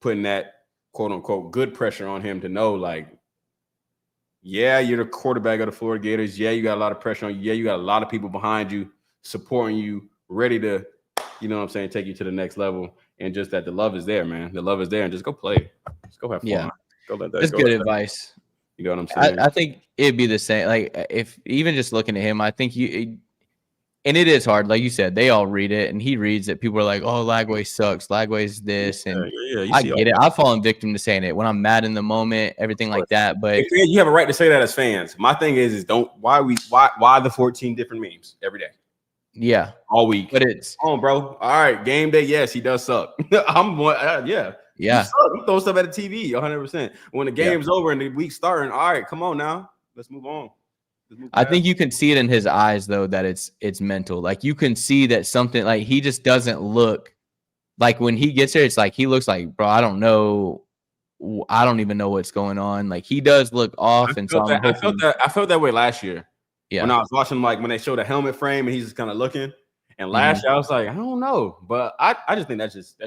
[SPEAKER 1] putting that quote unquote good pressure on him to know, like, yeah, you're the quarterback of the Florida Gators. Yeah, you got a lot of pressure on you. Yeah, you got a lot of people behind you, supporting you, ready to, you know what I'm saying, take you to the next level. And just that the love is there, man. The love is there, and just go play. Just go have fun.
[SPEAKER 3] Yeah.
[SPEAKER 1] Go let that.
[SPEAKER 3] That's good advice.
[SPEAKER 1] You know what I'm saying?
[SPEAKER 3] I think it'd be the same. Like if even just looking at him, I think and it is hard. Like you said, they all read it and he reads it. People are like, oh, Lagway sucks. Lagway's this. And I get it. I've fallen victim to saying it when I'm mad in the moment, everything like that. But
[SPEAKER 1] you have a right to say that as fans. My thing is why the 14 different memes every day?
[SPEAKER 3] Yeah.
[SPEAKER 1] All week.
[SPEAKER 3] But it's
[SPEAKER 1] on, bro. All right. Game day. Yes, he does suck. Yeah.
[SPEAKER 3] Yeah.
[SPEAKER 1] I'm throwing stuff at the TV 100%. When the game's over and the week's starting, all right, come on now. Let's move on.
[SPEAKER 3] I think you can see it in his eyes, though, that it's mental. Like you can see that something like he just doesn't look like when he gets there. It's like he looks like, bro, I don't know. I don't even know what's going on. Like he does look off. I
[SPEAKER 1] felt that way last year.
[SPEAKER 3] Yeah.
[SPEAKER 1] When I was watching, like when they showed the helmet frame and he's just kind of looking. And last year I was like, I don't know, but I just think that's just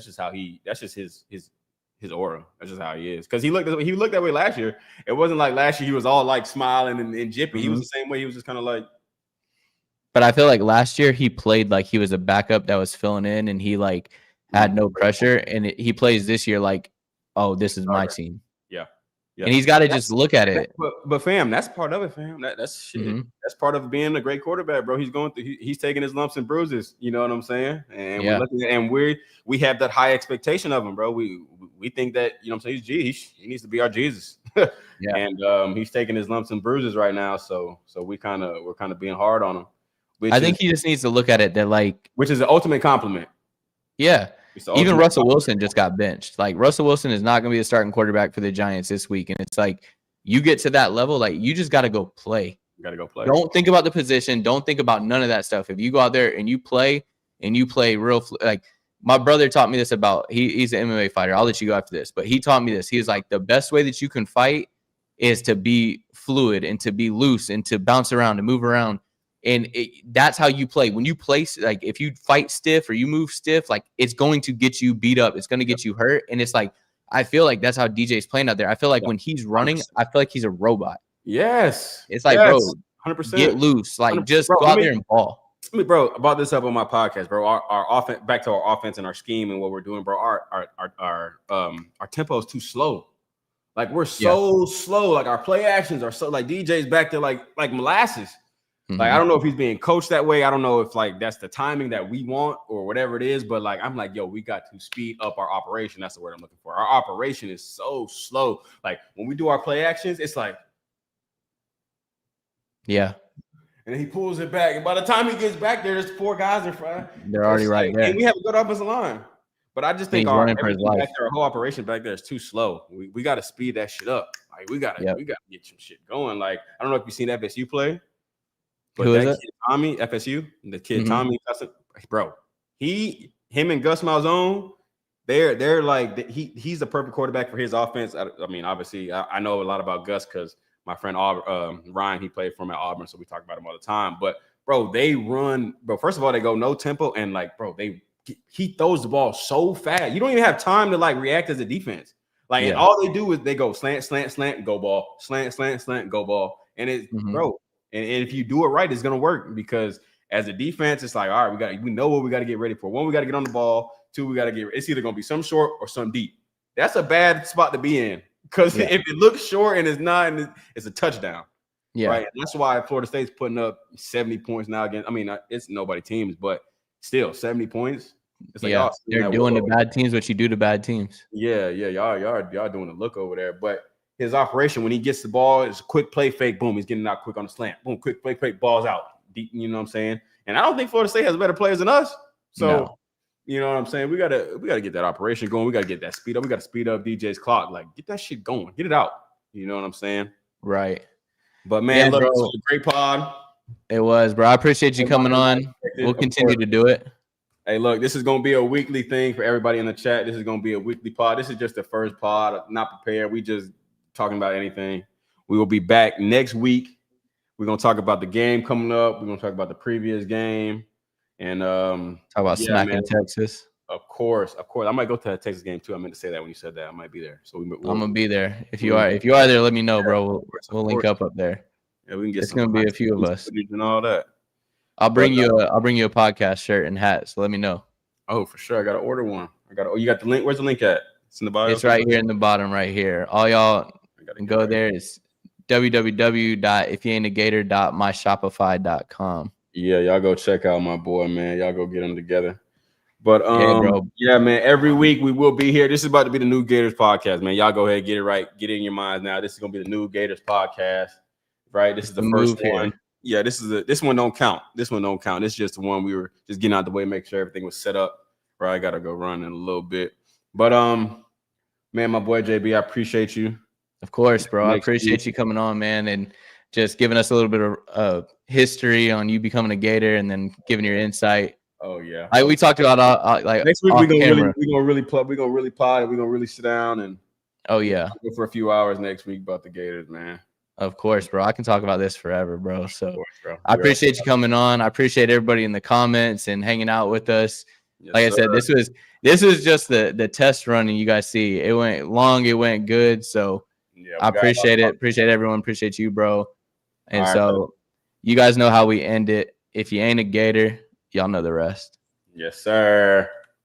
[SPEAKER 1] his aura. That's just how he is. Because he looked that way last year. It wasn't like last year he was all like smiling and jippy. Mm-hmm. He was the same way. He was just kind of like.
[SPEAKER 3] But I feel like last year he played like he was a backup that was filling in, and he like had no pressure. And he plays this year like, oh, this is my team. Yeah. And he's got to just look at it.
[SPEAKER 1] But fam, that's part of it, fam. That's shit. Mm-hmm. That's part of being a great quarterback, bro. He's going through. He's taking his lumps and bruises. You know what I'm saying? And we're looking at, and we have that high expectation of him, bro. We think that, you know what I'm saying, he needs to be our Jesus. And he's taking his lumps and bruises right now. So we're kind of being hard on him.
[SPEAKER 3] I think he just needs to look at it that like,
[SPEAKER 1] which is the ultimate compliment.
[SPEAKER 3] Yeah. Even Russell Wilson just got benched. Like Russell Wilson is not going to be the starting quarterback for the Giants this week. And it's like, you get to that level, like you just got to go play.
[SPEAKER 1] You got to go play.
[SPEAKER 3] Don't think about the position. Don't think about none of that stuff. If you go out there and you play real, like my brother taught me this about, he's an MMA fighter. I'll let you go after this, but he taught me this. He was like, the best way that you can fight is to be fluid and to be loose and to bounce around and move around. And that's how you play. When you play, like if you fight stiff or you move stiff, like it's going to get you beat up. It's going to get you hurt. And it's like, I feel like that's how DJ's playing out there. I feel like when he's running, I feel like he's a robot.
[SPEAKER 1] Yes.
[SPEAKER 3] It's like, bro,
[SPEAKER 1] 100%.
[SPEAKER 3] Get loose. Like just go out there and ball.
[SPEAKER 1] bro, I brought this up on my podcast, bro. Our offense, back to our offense and our scheme and what we're doing, bro. Our tempo is too slow. Like we're so slow. Like our play actions are so like DJ's back there like molasses.
[SPEAKER 3] Mm-hmm.
[SPEAKER 1] Like I don't know if he's being coached that way. I don't know if like that's the timing that we want or whatever it is. But like I'm like, yo, we got to speed up our operation. That's the word I'm looking for. Our operation is so slow. Like when we do our play actions, it's like,
[SPEAKER 3] yeah.
[SPEAKER 1] And then he pulls it back. And by the time he gets back there, there's 4 guys in front.
[SPEAKER 3] They're already right there.
[SPEAKER 1] And we have a good offensive line. But I just think our whole operation back there is too slow. We got to speed that shit up. Like we got to get some shit going. Like I don't know if you've seen FSU play, but
[SPEAKER 3] who is
[SPEAKER 1] that
[SPEAKER 3] it?
[SPEAKER 1] kid Tommy, FSU, the kid Tommy, bro, him and Gus Malzone, they're like he's the perfect quarterback for his offense. I mean, obviously, I know a lot about Gus because my friend Ryan, he played for him at Auburn, so we talk about him all the time. But bro, they run, bro. First of all, they go no tempo, and like, bro, he throws the ball so fast. You don't even have time to like react as a defense. Like, and all they do is they go slant, slant, slant, go ball, slant, slant, slant, go ball, and it's bro. And if you do it right, it's gonna work because as a defense, it's like, all right, we know what we got to get ready for. 1, we got to get on the ball. 2, we got to get. It's either gonna be some short or some deep. That's a bad spot to be in. Because if it looks short and it's not, and it's a touchdown. Yeah. Right. And that's why Florida State's putting up 70 points now again. I mean, it's nobody teams, but still 70 points. It's like,
[SPEAKER 3] they're doing the bad teams what you do to bad teams.
[SPEAKER 1] Yeah. Y'all doing the look over there. But his operation, when he gets the ball, it's a quick play fake. Boom. He's getting out quick on the slant. Boom. Quick play fake. Ball's out. Deep, you know what I'm saying? And I don't think Florida State has better players than us. So, you know what I'm saying? We gotta get that operation going. We gotta get that speed up. We gotta speed up DJ's clock. Like, get that shit going. Get it out. You know what I'm saying?
[SPEAKER 3] Right.
[SPEAKER 1] But man, look, this was a great pod.
[SPEAKER 3] It was, bro. I appreciate you coming on. We'll continue to do it.
[SPEAKER 1] Hey, look, this is gonna be a weekly thing for everybody in the chat. This is gonna be a weekly pod. This is just the first pod. Not prepared. We just talking about anything. We will be back next week. We're gonna talk about the game coming up. We're gonna talk about the previous game. And
[SPEAKER 3] talk about smacking Texas.
[SPEAKER 1] Of course. I might go to that Texas game too. I meant to say that when you said that. I might be there. So I'm
[SPEAKER 3] gonna be there. If you are there, let me know, bro. We'll link up there.
[SPEAKER 1] Yeah, we can get.
[SPEAKER 3] It's gonna be a few of us
[SPEAKER 1] and all that.
[SPEAKER 3] I'll bring you a podcast shirt and hat. So let me know.
[SPEAKER 1] Oh, for sure. I gotta order one. You got the link. Where's the link at? It's in the bio.
[SPEAKER 3] It's right here in the bottom, right here. All y'all can go there. It's www.ifyouaintagator.myshopify.com.
[SPEAKER 1] Yeah, y'all go check out my boy, man. Y'all go get them together. But yeah, man, every week we will be here. This is about to be the new Gators podcast, man. Y'all go ahead, get it right, get it in your minds now. This is gonna be the new Gators podcast, right? This is the first one. Yeah, this one don't count. This one don't count. This is just the one we were just getting out the way, make sure everything was set up. Right, I gotta go run in a little bit. But man, my boy JB, I appreciate you.
[SPEAKER 3] Of course, bro. I appreciate you coming on, man, and just giving us a little bit of history on you becoming a Gator, and then giving your insight.
[SPEAKER 1] Oh yeah,
[SPEAKER 3] like we talked about. Like
[SPEAKER 1] next week we're gonna really pod, and we're gonna really sit down and
[SPEAKER 3] go
[SPEAKER 1] for a few hours next week about the Gators, man.
[SPEAKER 3] Of course, bro. I can talk about this forever, bro. So I appreciate you coming on. I appreciate everybody in the comments and hanging out with us. Yes, like I said, this was just the test run, and you guys see it went long, it went good. So I appreciate it. Appreciate everyone. Appreciate you, bro. And so you guys know how we end it. If you ain't a Gator, y'all know the rest.
[SPEAKER 1] Yes, sir.